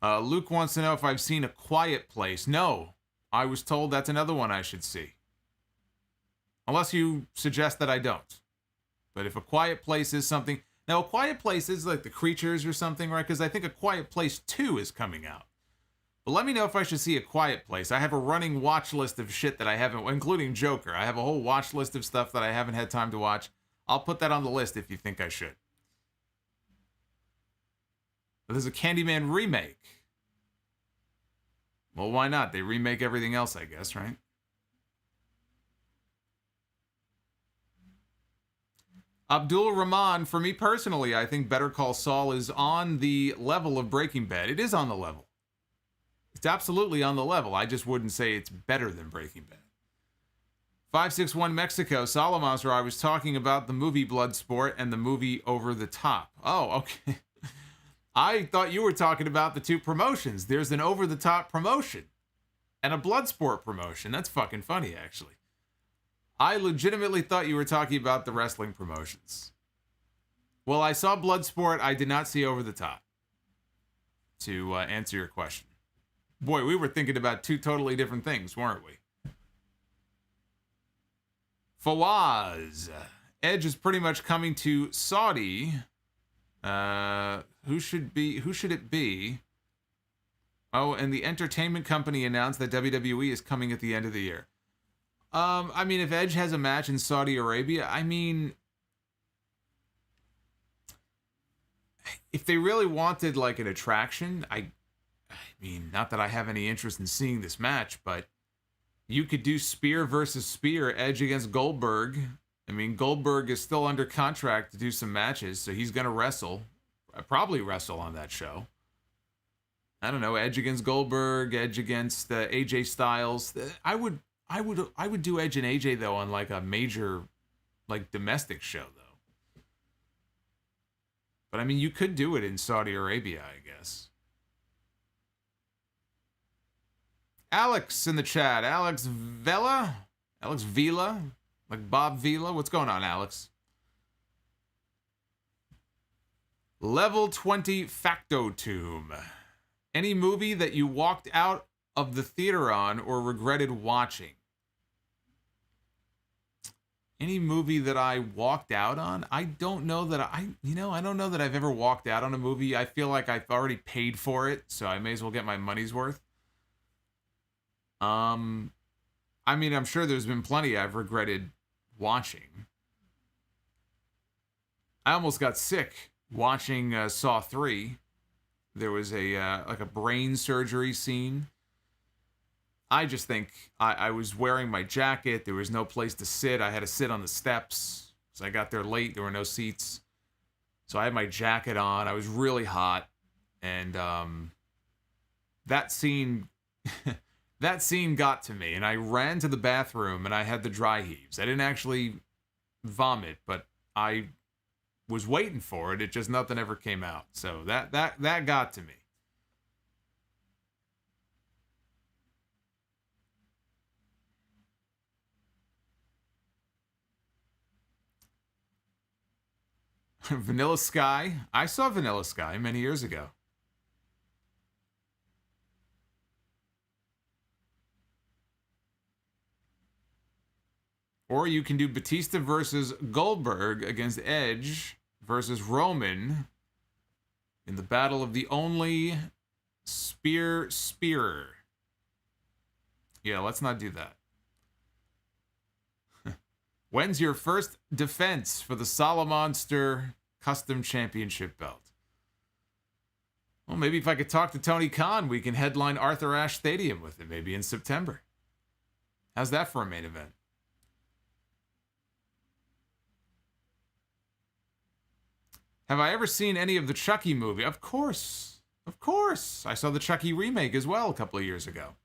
Luke wants to know if I've seen A Quiet Place. No. I was told that's another one I should see. Unless you suggest that I don't. But if A Quiet Place is something... Now, A Quiet Place is like The Creatures or something, right? Because I think A Quiet Place 2 is coming out. But let me know if I should see A Quiet Place. I have a running watch list of shit that I haven't... Including Joker. I have a whole watch list of stuff that I haven't had time to watch. I'll put that on the list if you think I should. But there's a Candyman remake. Well, why not? They remake everything else, I guess, right? Abdul Rahman, for me personally, I think Better Call Saul is on the level of Breaking Bad. It is on the level. It's absolutely on the level. I just wouldn't say it's better than Breaking Bad. 561 Mexico, Solomonster, I was talking about the movie Bloodsport and the movie Over the Top. Oh, okay. I thought you were talking about the two promotions. There's an over-the-top promotion and a Bloodsport promotion. That's fucking funny, actually. I legitimately thought you were talking about the wrestling promotions. Well, I saw Bloodsport. I did not see Over the Top, to answer your question. Boy, we were thinking about two totally different things, weren't we? Fawaz. Edge is pretty much coming to Saudi. Who should it be? Oh, and the entertainment company announced that WWE is coming at the end of the year. I mean, if Edge has a match in Saudi Arabia, I mean, if they really wanted like an attraction, I mean, not that I have any interest in seeing this match, but you could do Spear versus Spear, Edge against Goldberg. I mean, Goldberg is still under contract to do some matches, so he's going to wrestle. Probably wrestle on that show. I don't know, Edge against Goldberg, Edge against AJ Styles. I would do Edge and AJ though on like a major, like domestic show though. But I mean, you could do it in Saudi Arabia, I guess. Alex in the chat, Alex Vela, like Bob Vila. What's going on, Alex? Level 20 Factotum. Any movie that you walked out of the theater on or regretted watching? Any movie that I walked out on? I don't know that I don't know that I've ever walked out on a movie. I feel like I've already paid for it, so I may as well get my money's worth. I mean, I'm sure there's been plenty I've regretted watching. I almost got sick watching Saw 3. There was a brain surgery scene. I just think I was wearing my jacket. There was no place to sit. I had to sit on the steps. So I got there late. There were no seats. So I had my jacket on. I was really hot. And that scene that scene got to me. And I ran to the bathroom and I had the dry heaves. I didn't actually vomit, but I was waiting for it. It just nothing ever came out. So that got to me. Vanilla Sky. I saw Vanilla Sky many years ago. Or you can do Batista versus Goldberg against Edge versus Roman in the battle of the only spearer. Yeah, let's not do that. When's your first defense for the Solomonster Custom Championship belt? Well, maybe if I could talk to Tony Khan, we can headline Arthur Ashe Stadium with him, maybe in September. How's that for a main event? Have I ever seen any of the Chucky movie? Of course. Of course. I saw the Chucky remake as well a couple of years ago.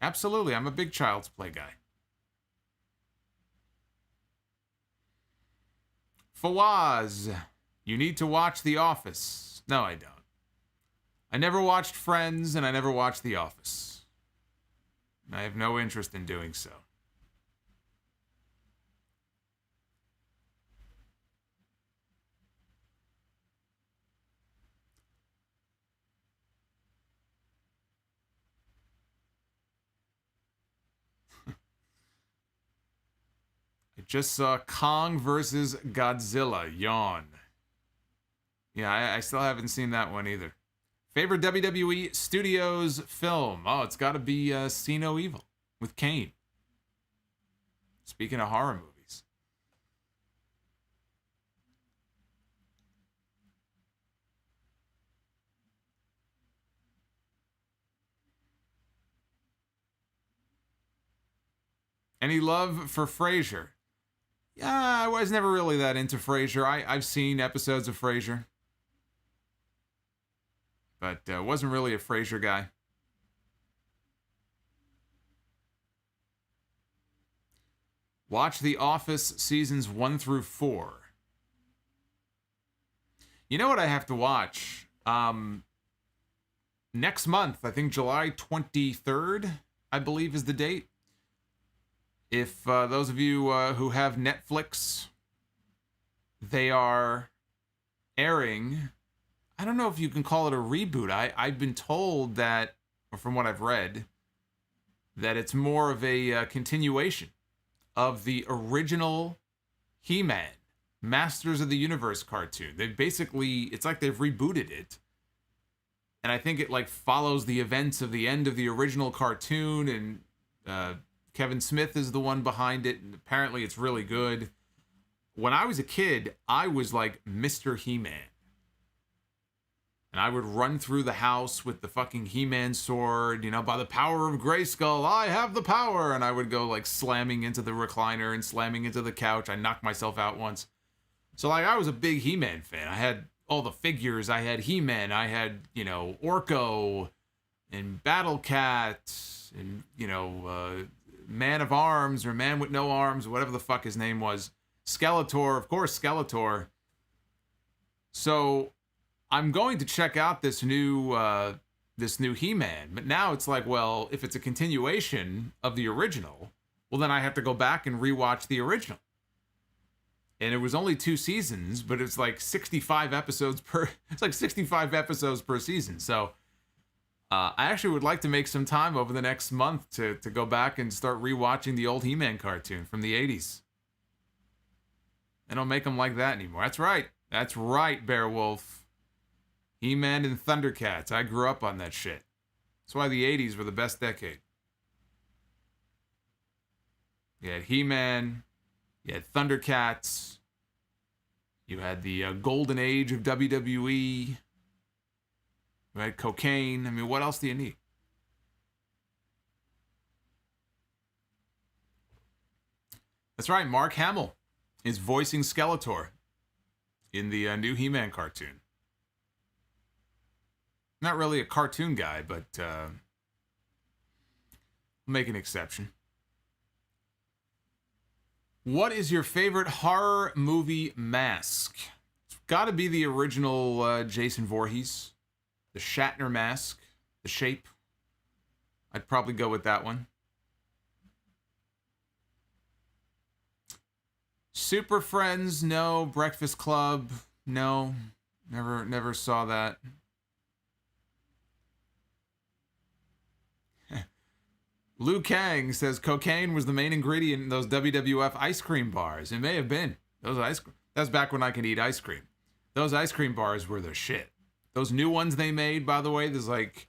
Absolutely. I'm a big Child's Play guy. Fawaz, you need to watch The Office. No, I don't. I never watched Friends, and I never watched The Office. I have no interest in doing so. I just saw Kong versus Godzilla. Yawn. Yeah, I still haven't seen that one either. Favorite WWE Studios film? Oh, it's got to be See No Evil with Kane. Speaking of horror movies. Any love for Frasier? Yeah, I was never really that into Frasier. I've seen episodes of Frasier. But wasn't really a Frasier guy. Watch The Office seasons 1 through 4. You know what I have to watch? Next month, I think July 23rd, I believe is the date. If those of you who have Netflix, they are airing... I don't know if you can call it a reboot. I've been told that, or from what I've read, that it's more of a continuation of the original He-Man, Masters of the Universe cartoon. They've basically, it's like they've rebooted it. And I think it like follows the events of the end of the original cartoon, and Kevin Smith is the one behind it, and apparently it's really good. When I was a kid, I was like Mr. He-Man. And I would run through the house with the fucking He-Man sword, you know, by the power of Grayskull, I have the power! And I would go, like, slamming into the recliner and slamming into the couch. I knocked myself out once. So, like, I was a big He-Man fan. I had all the figures. I had He-Man. I had, you know, Orko and Battle Cat and, you know, Man of Arms or Man with No Arms, whatever the fuck his name was. Skeletor, of course, Skeletor. So... I'm going to check out this new He-Man, but now it's like, well, if it's a continuation of the original, well, then I have to go back and rewatch the original. And it was only 2 seasons, but it's like 65 episodes per. It's like 65 episodes per season. So I actually would like to make some time over the next month to go back and start rewatching the old He-Man cartoon from the 80s. They don't make them like that anymore. That's right. That's right, Beowulf. He-Man and Thundercats. I grew up on that shit. That's why the 80s were the best decade. You had He-Man. You had Thundercats. You had the golden age of WWE. You had cocaine. I mean, what else do you need? That's right. Mark Hamill is voicing Skeletor in the new He-Man cartoon. Not really a cartoon guy, but I'll make an exception. What is your favorite horror movie mask? It's got to be the original Jason Voorhees. The Shatner mask. The Shape. I'd probably go with that one. Super Friends, no. Breakfast Club, no. Never saw that. Liu Kang says cocaine was the main ingredient in those WWF ice cream bars. It may have been. That's back when I could eat ice cream. Those ice cream bars were the shit. Those new ones they made, by the way, there's like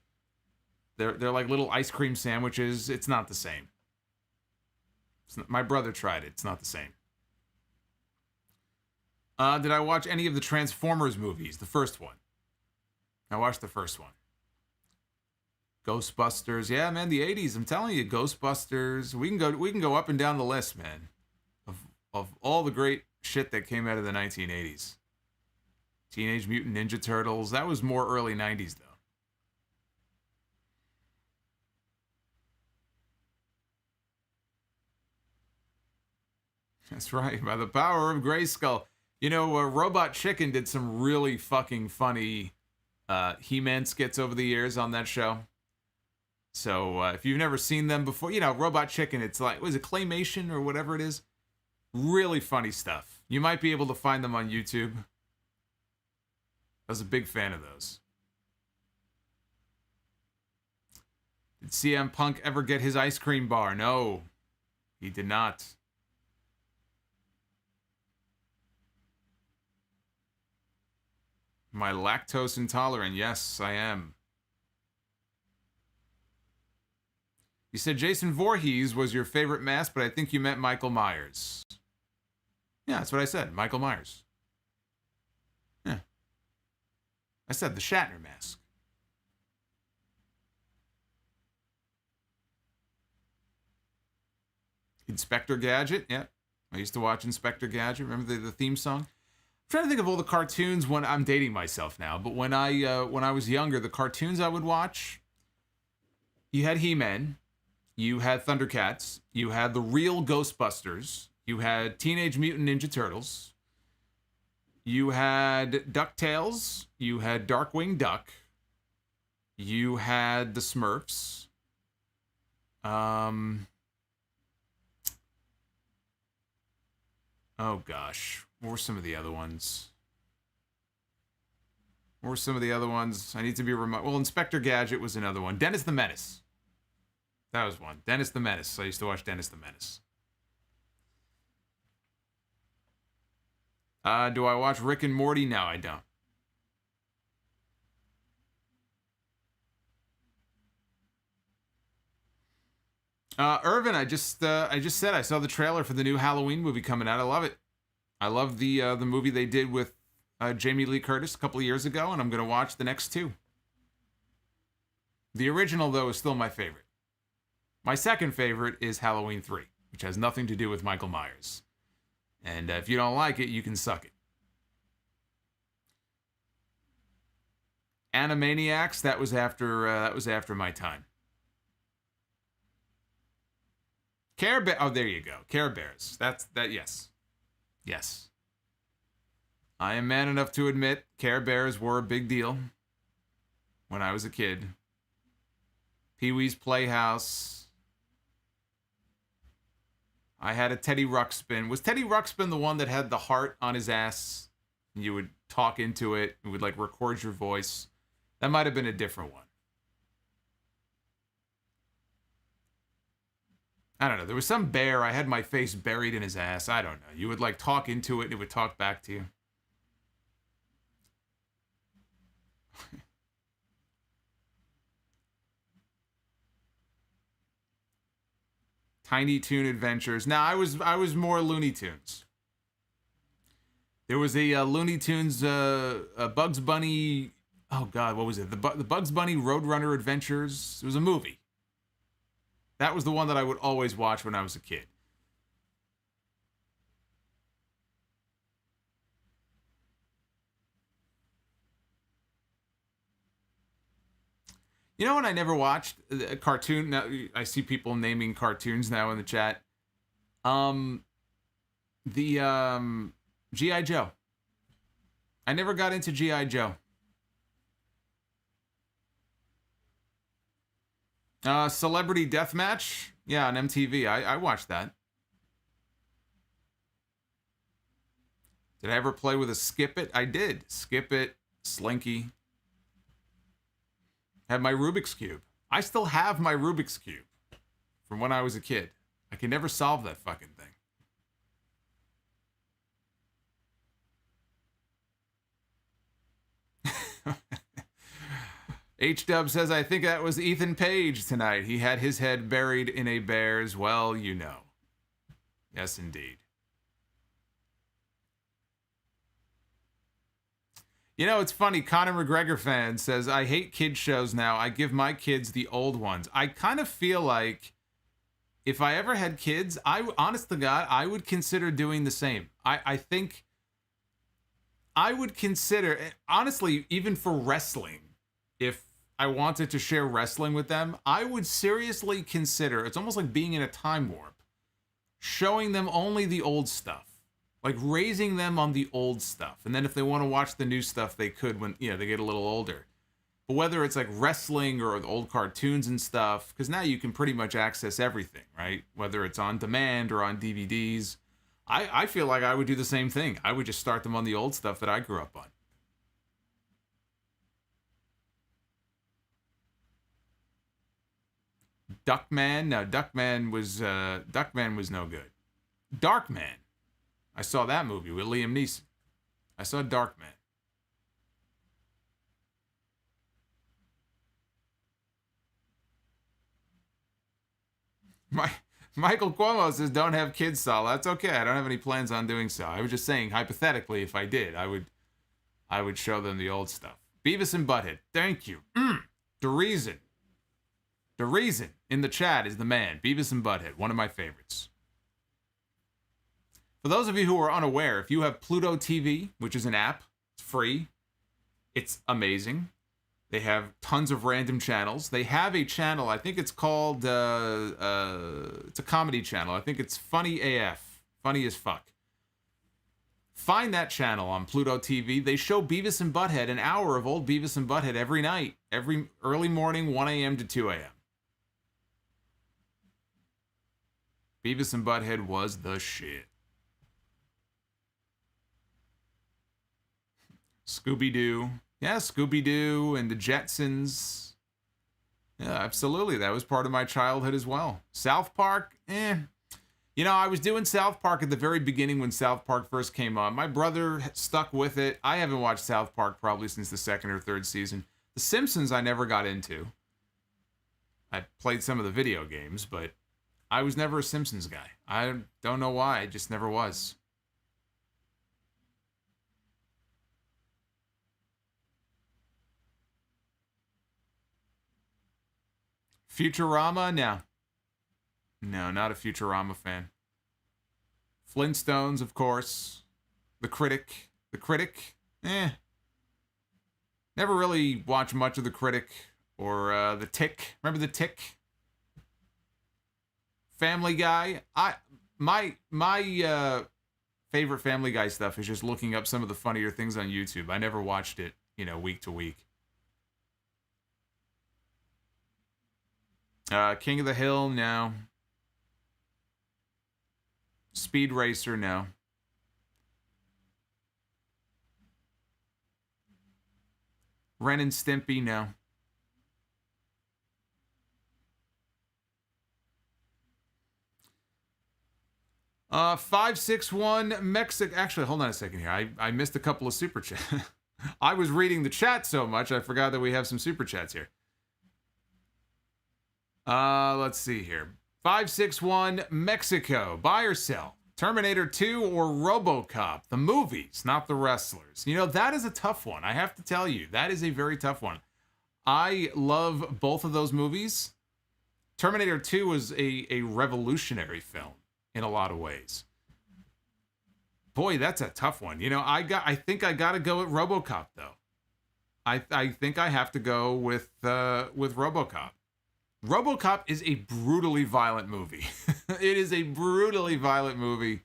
they're like little ice cream sandwiches. It's not the same. My brother tried it. It's not the same. Did I watch any of the Transformers movies? The first one. I watched the first one. Ghostbusters. Yeah, man, the 80s. I'm telling you, Ghostbusters. We can go up and down the list, man. Of all the great shit that came out of the 1980s. Teenage Mutant Ninja Turtles. That was more early 90s, though. That's right. By the power of Grayskull. You know, Robot Chicken did some really fucking funny He-Man skits over the years on that show. So if you've never seen them before, you know, Robot Chicken, it's like, was it claymation or whatever it is? Really funny stuff. You might be able to find them on YouTube. I was a big fan of those. Did CM Punk ever get his ice cream bar? No, he did not. Am I lactose intolerant? Yes, I am. You said Jason Voorhees was your favorite mask, but I think you meant Michael Myers. Yeah, that's what I said. Michael Myers. Yeah. I said the Shatner mask. Inspector Gadget. Yeah. I used to watch Inspector Gadget. Remember the theme song? I'm trying to think of all the cartoons when I'm dating myself now, but when I was younger, the cartoons I would watch, you had He-Man, you had Thundercats, you had the real Ghostbusters, you had Teenage Mutant Ninja Turtles, you had DuckTales, you had Darkwing Duck, you had the Smurfs, oh gosh, what were some of the other ones? What were some of the other ones? I need to be well, Inspector Gadget was another one. Dennis the Menace. That was one. Dennis the Menace. I used to watch Dennis the Menace. Do I watch Rick and Morty? No, I don't. Irvin, I just said I saw the trailer for the new Halloween movie coming out. I love it. I love the movie they did with Jamie Lee Curtis a couple of years ago, and I'm going to watch the next two. The original, though, is still my favorite. My second favorite is Halloween 3, which has nothing to do with Michael Myers. And if you don't like it, you can suck it. Animaniacs, that was after my time. Care Bears. Oh, there you go. Care Bears. Yes. Yes. I am man enough to admit Care Bears were a big deal when I was a kid. Pee-wee's Playhouse. I had a Teddy Ruxpin. Was Teddy Ruxpin the one that had the heart on his ass? And you would talk into it. It would like record your voice. That might have been a different one. I don't know. There was some bear. I had my face buried in his ass. I don't know. You would like talk into it and it would talk back to you. Tiny Toon Adventures. Now, I was more Looney Tunes. There was a Looney Tunes a Bugs Bunny. Oh God, what was it? The Bugs Bunny Roadrunner Adventures. It was a movie. That was the one that I would always watch when I was a kid. You know what I never watched? A cartoon. Now, I see people naming cartoons now in the chat. G.I. Joe. I never got into G.I. Joe. Celebrity Deathmatch? Yeah, on MTV. I watched that. Did I ever play with a Skip It? I did. Skip It, Slinky. Had my Rubik's Cube. I still have my Rubik's Cube from when I was a kid. I can never solve that fucking thing. H-Dub says, I think that was Ethan Page tonight. He had his head buried in a bear's, well, you know. Yes, indeed. You know, it's funny. Conor McGregor fan says, I hate kid shows now. I give my kids the old ones. I kind of feel like if I ever had kids, honest to God, I would consider doing the same. I think I would consider, honestly, even for wrestling, if I wanted to share wrestling with them, I would seriously consider, it's almost like being in a time warp, showing them only the old stuff. Like raising them on the old stuff. And then if they want to watch the new stuff, they could when, you know, they get a little older. But whether it's like wrestling or the old cartoons and stuff, because now you can pretty much access everything, right? Whether it's on demand or on DVDs. I feel like I would do the same thing. I would just start them on the old stuff that I grew up on. Duckman? No, Duckman was no good. Darkman. I saw that movie with Liam Neeson. I saw Darkman. Michael Cuomo says, don't have kids, Sal. That's okay. I don't have any plans on doing so. I was just saying, hypothetically, if I did, I would show them the old stuff. Beavis and Butthead. Thank you. The reason in the chat is the man. Beavis and Butthead. One of my favorites. For those of you who are unaware, if you have Pluto TV, which is an app, it's free. It's amazing. They have tons of random channels. They have a channel, I think it's called, it's a comedy channel. I think it's Funny AF. Funny as fuck. Find that channel on Pluto TV. They show Beavis and Butthead, an hour of old Beavis and Butthead every night. Every early morning, 1 a.m. to 2 a.m. Beavis and Butthead was the shit. Scooby-Doo. Yeah, Scooby-Doo and the Jetsons. Yeah, absolutely. That was part of my childhood as well. South Park, You know, I was doing South Park at the very beginning when South Park first came on. My brother stuck with it. I haven't watched South Park probably since the second or third season. The Simpsons I never got into. I played some of the video games, but I was never a Simpsons guy. I don't know why. I just never was. Futurama? No, not a Futurama fan. Flintstones, of course. The Critic. Never really watched much of The Critic or The Tick. Remember The Tick? Family Guy. My favorite Family Guy stuff is just looking up some of the funnier things on YouTube. I never watched it, week to week. King of the Hill, no. Speed Racer, no. Ren and Stimpy, no. Uh, 561 Mexico. Actually, hold on a second here. I missed a couple of super chats. I was reading the chat so much, I forgot that we have some super chats here. Let's see here. 561 Mexico. Buy or sell? Terminator 2 or RoboCop? The movies, not the wrestlers. That is a tough one. I have to tell you, that is a very tough one. I love both of those movies. Terminator 2 was a revolutionary film in a lot of ways. Boy, that's a tough one. I think I got to go with RoboCop though. I think I have to go with RoboCop. RoboCop is a brutally violent movie. It is a brutally violent movie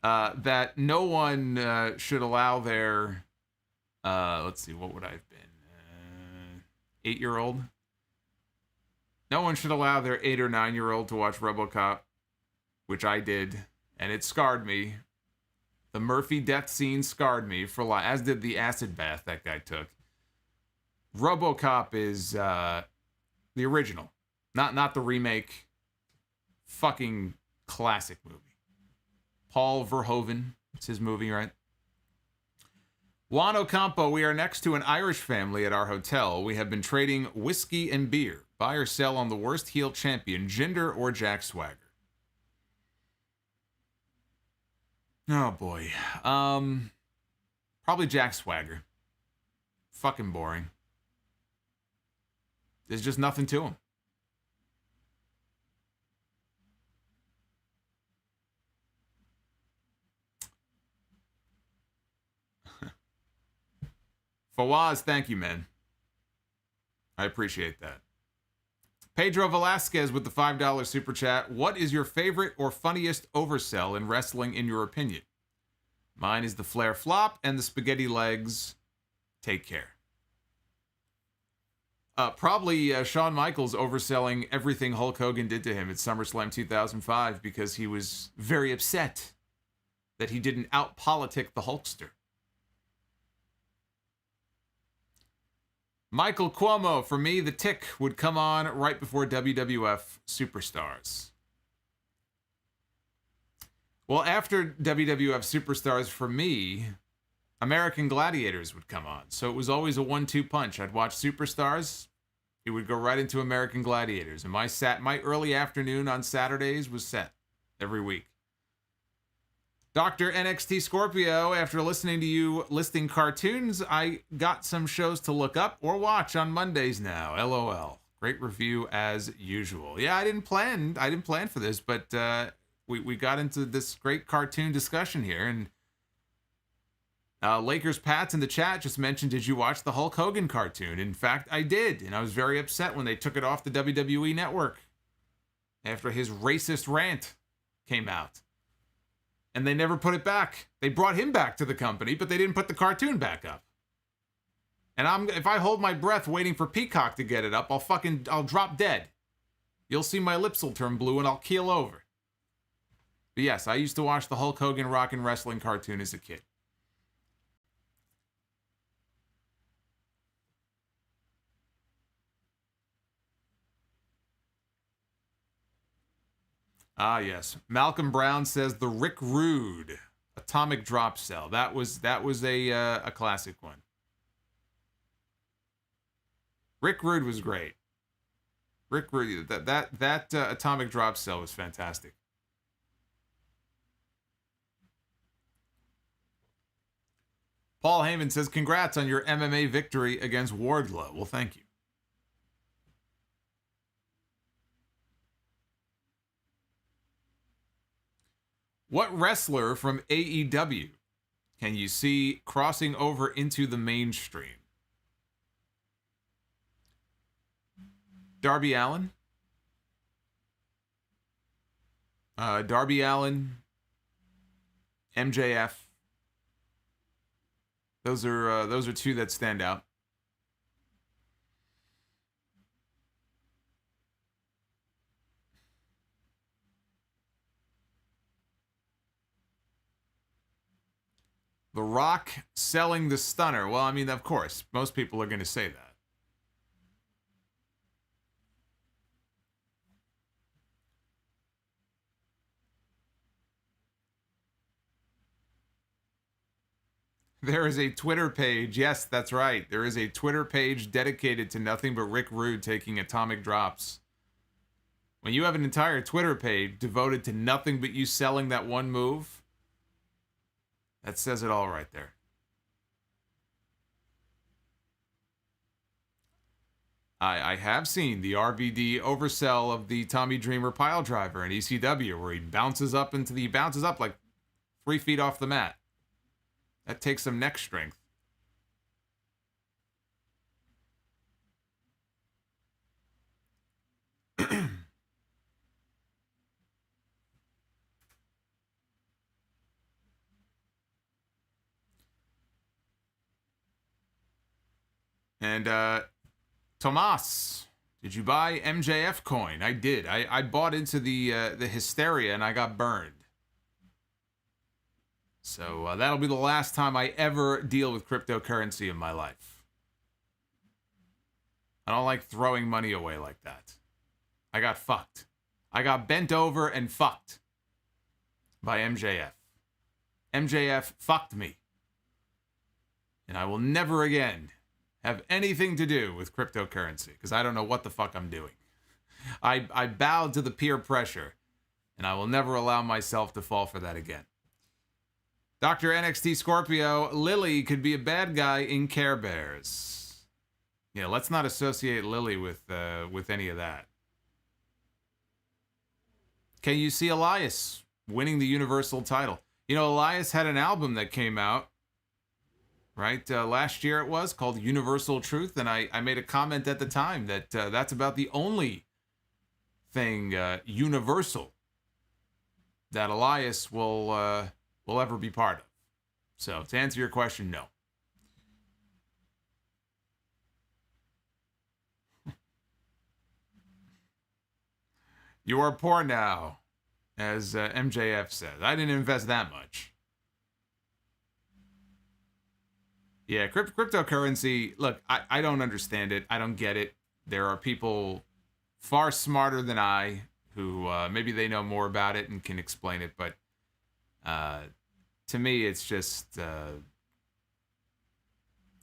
that no one should allow their, let's see, what would I have been? 8-year-old? No one should allow their 8 or 9-year-old to watch RoboCop, which I did, and it scarred me. The Murphy death scene scarred me for life, as did the acid bath that guy took. RoboCop is... the original, not the remake, Fucking classic movie. Paul Verhoeven. It's his movie, right? Juan Ocampo, we are next to an Irish family at our hotel. We have been trading whiskey and beer. Buy or sell on the worst heel champion, Jinder or Jack Swagger. Oh, boy. Probably Jack Swagger. Fucking boring. There's just nothing to him. Fawaz, thank you, man. I appreciate that. Pedro Velasquez with the $5 super chat. What is your favorite or funniest oversell in wrestling in your opinion? Mine is the Flair flop and the spaghetti legs. Take care. Probably Shawn Michaels overselling everything Hulk Hogan did to him at SummerSlam 2005 because he was very upset that he didn't out-politic the Hulkster. Michael Cuomo, for me, the Tick would come on right before WWF Superstars. Well, after WWF Superstars, for me, American Gladiators would come on. So it was always a 1-2 punch. I'd watch Superstars. It would go right into American Gladiators. And my early afternoon on Saturdays was set every week. Dr. NXT Scorpio, after listening to you listing cartoons, I got some shows to look up or watch on Mondays now. LOL. Great review as usual. Yeah, I didn't plan for this, but we got into this great cartoon discussion here. And Lakers Pats in the chat just mentioned, did you watch the Hulk Hogan cartoon? In fact, I did, and I was very upset when they took it off the WWE network after his racist rant came out. And they never put it back. They brought him back to the company, but they didn't put the cartoon back up. And if I hold my breath waiting for Peacock to get it up, I'll drop dead. You'll see my lips will turn blue and I'll keel over. But yes, I used to watch the Hulk Hogan Rock and Wrestling cartoon as a kid. Ah, yes. Malcolm Brown says the Rick Rude Atomic Drop Cell. That was a classic one. Rick Rude was great. Rick Rude, that Atomic Drop Cell was fantastic. Paul Heyman says, congrats on your MMA victory against Wardlow. Well, thank you. What wrestler from AEW can you see crossing over into the mainstream? Darby Allin? Darby Allin, MJF. Those are two that stand out. The Rock selling the Stunner. Well, I mean, of course, most people are going to say that. There is a Twitter page. Yes, that's right. There is a Twitter page dedicated to nothing but Rick Rude taking atomic drops. When you have an entire Twitter page devoted to nothing but you selling that one move, that says it all right there. I have seen the RVD oversell of the Tommy Dreamer pile driver in ECW, where he bounces up like 3 feet off the mat. That takes some neck strength. And Tomas, did you buy MJF coin? I did. I bought into the hysteria and I got burned. So that'll be the last time I ever deal with cryptocurrency in my life. I don't like throwing money away like that. I got fucked. I got bent over and fucked by MJF. MJF fucked me. And I will never again have anything to do with cryptocurrency because I don't know what the fuck I'm doing. I bowed to the peer pressure, and I will never allow myself to fall for that again. Dr. NXT Scorpio, Lily could be a bad guy in Care Bears. Yeah, let's not associate Lily with any of that. Can you see Elias winning the Universal title? You know, Elias had an album that came out, right? Last year it was, called Universal Truth, and I made a comment at the time that that's about the only thing universal that Elias will ever be part of. So, to answer your question, no. You are poor now, as MJF says. I didn't invest that much. Yeah, cryptocurrency, look, I don't understand it. I don't get it. There are people far smarter than I who maybe they know more about it and can explain it, but to me, it's just,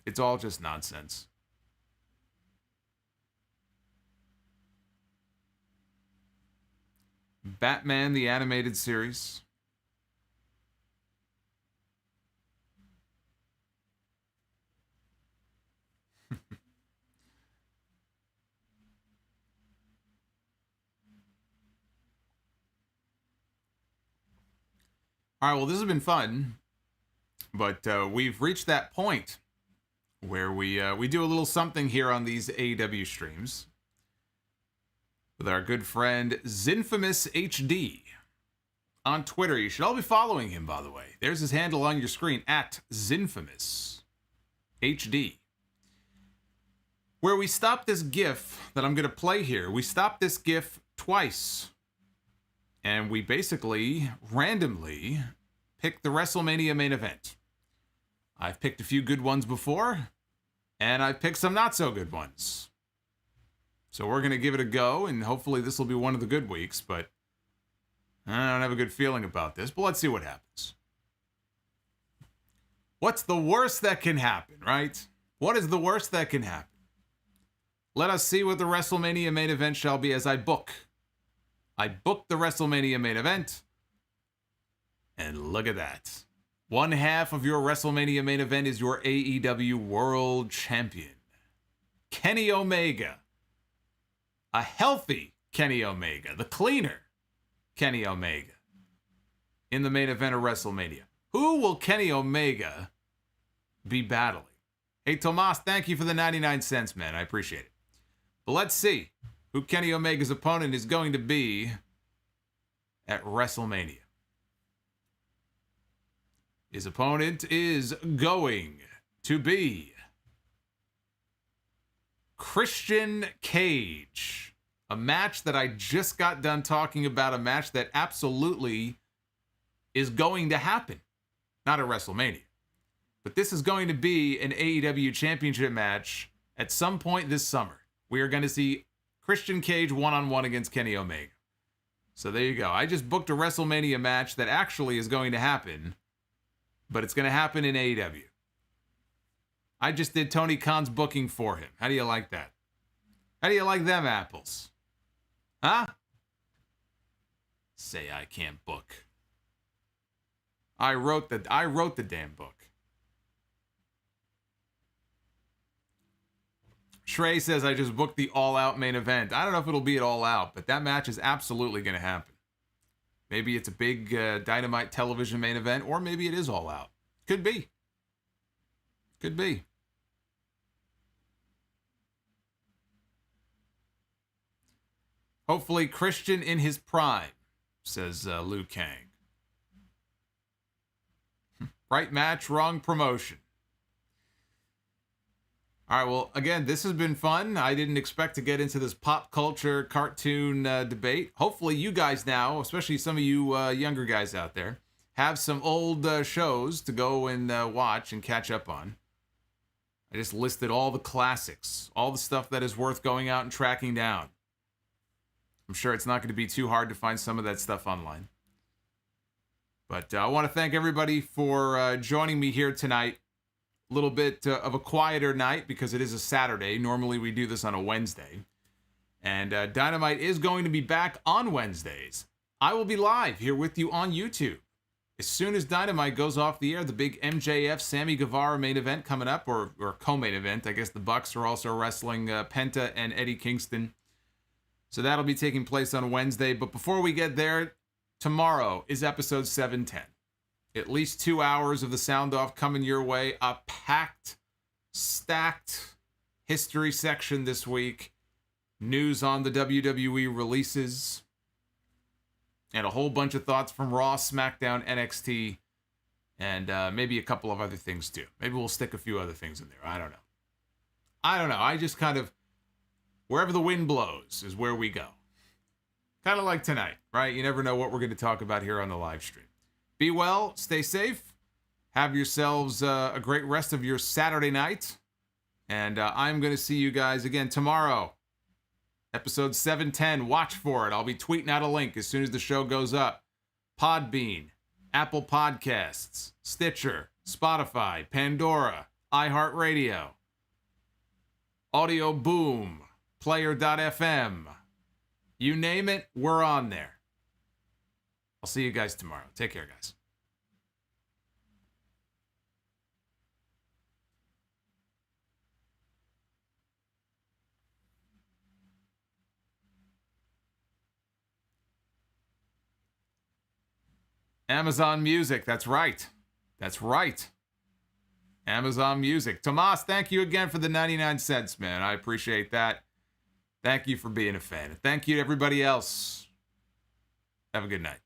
it's all just nonsense. Batman, the animated series. All right, well, this has been fun, but we've reached that point where we do a little something here on these AEW streams with our good friend Zinfamous HD on Twitter. You should all be following him, by the way. There's his handle on your screen, at Zinfamous HD. Where we stopped this GIF that I'm going to play here. We stopped this GIF twice. And we basically randomly picked the WrestleMania main event. I've picked a few good ones before, and I've picked some not so good ones. So we're going to give it a go, and hopefully this will be one of the good weeks, but I don't have a good feeling about this, but let's see what happens. What's the worst that can happen, right? What is the worst that can happen? Let us see what the WrestleMania main event shall be as I booked the WrestleMania main event, and look at that. One half of your WrestleMania main event is your AEW World Champion, Kenny Omega. A healthy Kenny Omega, the cleaner Kenny Omega, in the main event of WrestleMania. Who will Kenny Omega be battling? Hey, Tomas, thank you for the 99 cents, man. I appreciate it. But let's see who Kenny Omega's opponent is going to be at WrestleMania. His opponent is going to be Christian Cage. A match that I just got done talking about, a match that absolutely is going to happen. Not at WrestleMania. But this is going to be an AEW championship match at some point this summer. We are going to see Christian Cage one-on-one against Kenny Omega. So there you go. I just booked a WrestleMania match that actually is going to happen, but it's going to happen in AEW. I just did Tony Khan's booking for him. How do you like that? How do you like them apples? Huh? Say I can't book. I wrote the damn book. Shrey says I just booked the All Out main event. I don't know if it'll be at All Out, but that match is absolutely going to happen. Maybe it's a big Dynamite television main event, or maybe it is All Out. Could be. Could be. Hopefully Christian in his prime, says Liu Kang. Right match, wrong promotion. All right, well, again, this has been fun. I didn't expect to get into this pop culture cartoon debate. Hopefully you guys now, especially some of you younger guys out there, have some old shows to go and watch and catch up on. I just listed all the classics, all the stuff that is worth going out and tracking down. I'm sure it's not going to be too hard to find some of that stuff online. But I want to thank everybody for joining me here tonight. A little bit of a quieter night because it is a Saturday. Normally we do this on a Wednesday. And Dynamite is going to be back on Wednesdays. I will be live here with you on YouTube. As soon as Dynamite goes off the air, the big MJF Sammy Guevara main event coming up, or co-main event. I guess the Bucks are also wrestling Penta and Eddie Kingston. So that'll be taking place on Wednesday. But before we get there, tomorrow is episode 710. At least 2 hours of the sound off coming your way. A packed, stacked history section this week. News on the WWE releases. And a whole bunch of thoughts from Raw, SmackDown, NXT, and maybe a couple of other things too. Maybe we'll stick a few other things in there. I don't know. I just kind of, wherever the wind blows is where we go. Kind of like tonight, right? You never know what we're going to talk about here on the live stream. Be well, stay safe, have yourselves a great rest of your Saturday night, and I'm going to see you guys again tomorrow. Episode 710, watch for it. I'll be tweeting out a link as soon as the show goes up. Podbean, Apple Podcasts, Stitcher, Spotify, Pandora, iHeartRadio, Audio Boom, Player.fm. You name it, we're on there. I'll see you guys tomorrow. Take care, guys. Amazon Music, that's right. That's right. Amazon Music. Tomas, thank you again for the 99 cents, man. I appreciate that. Thank you for being a fan. Thank you to everybody else. Have a good night.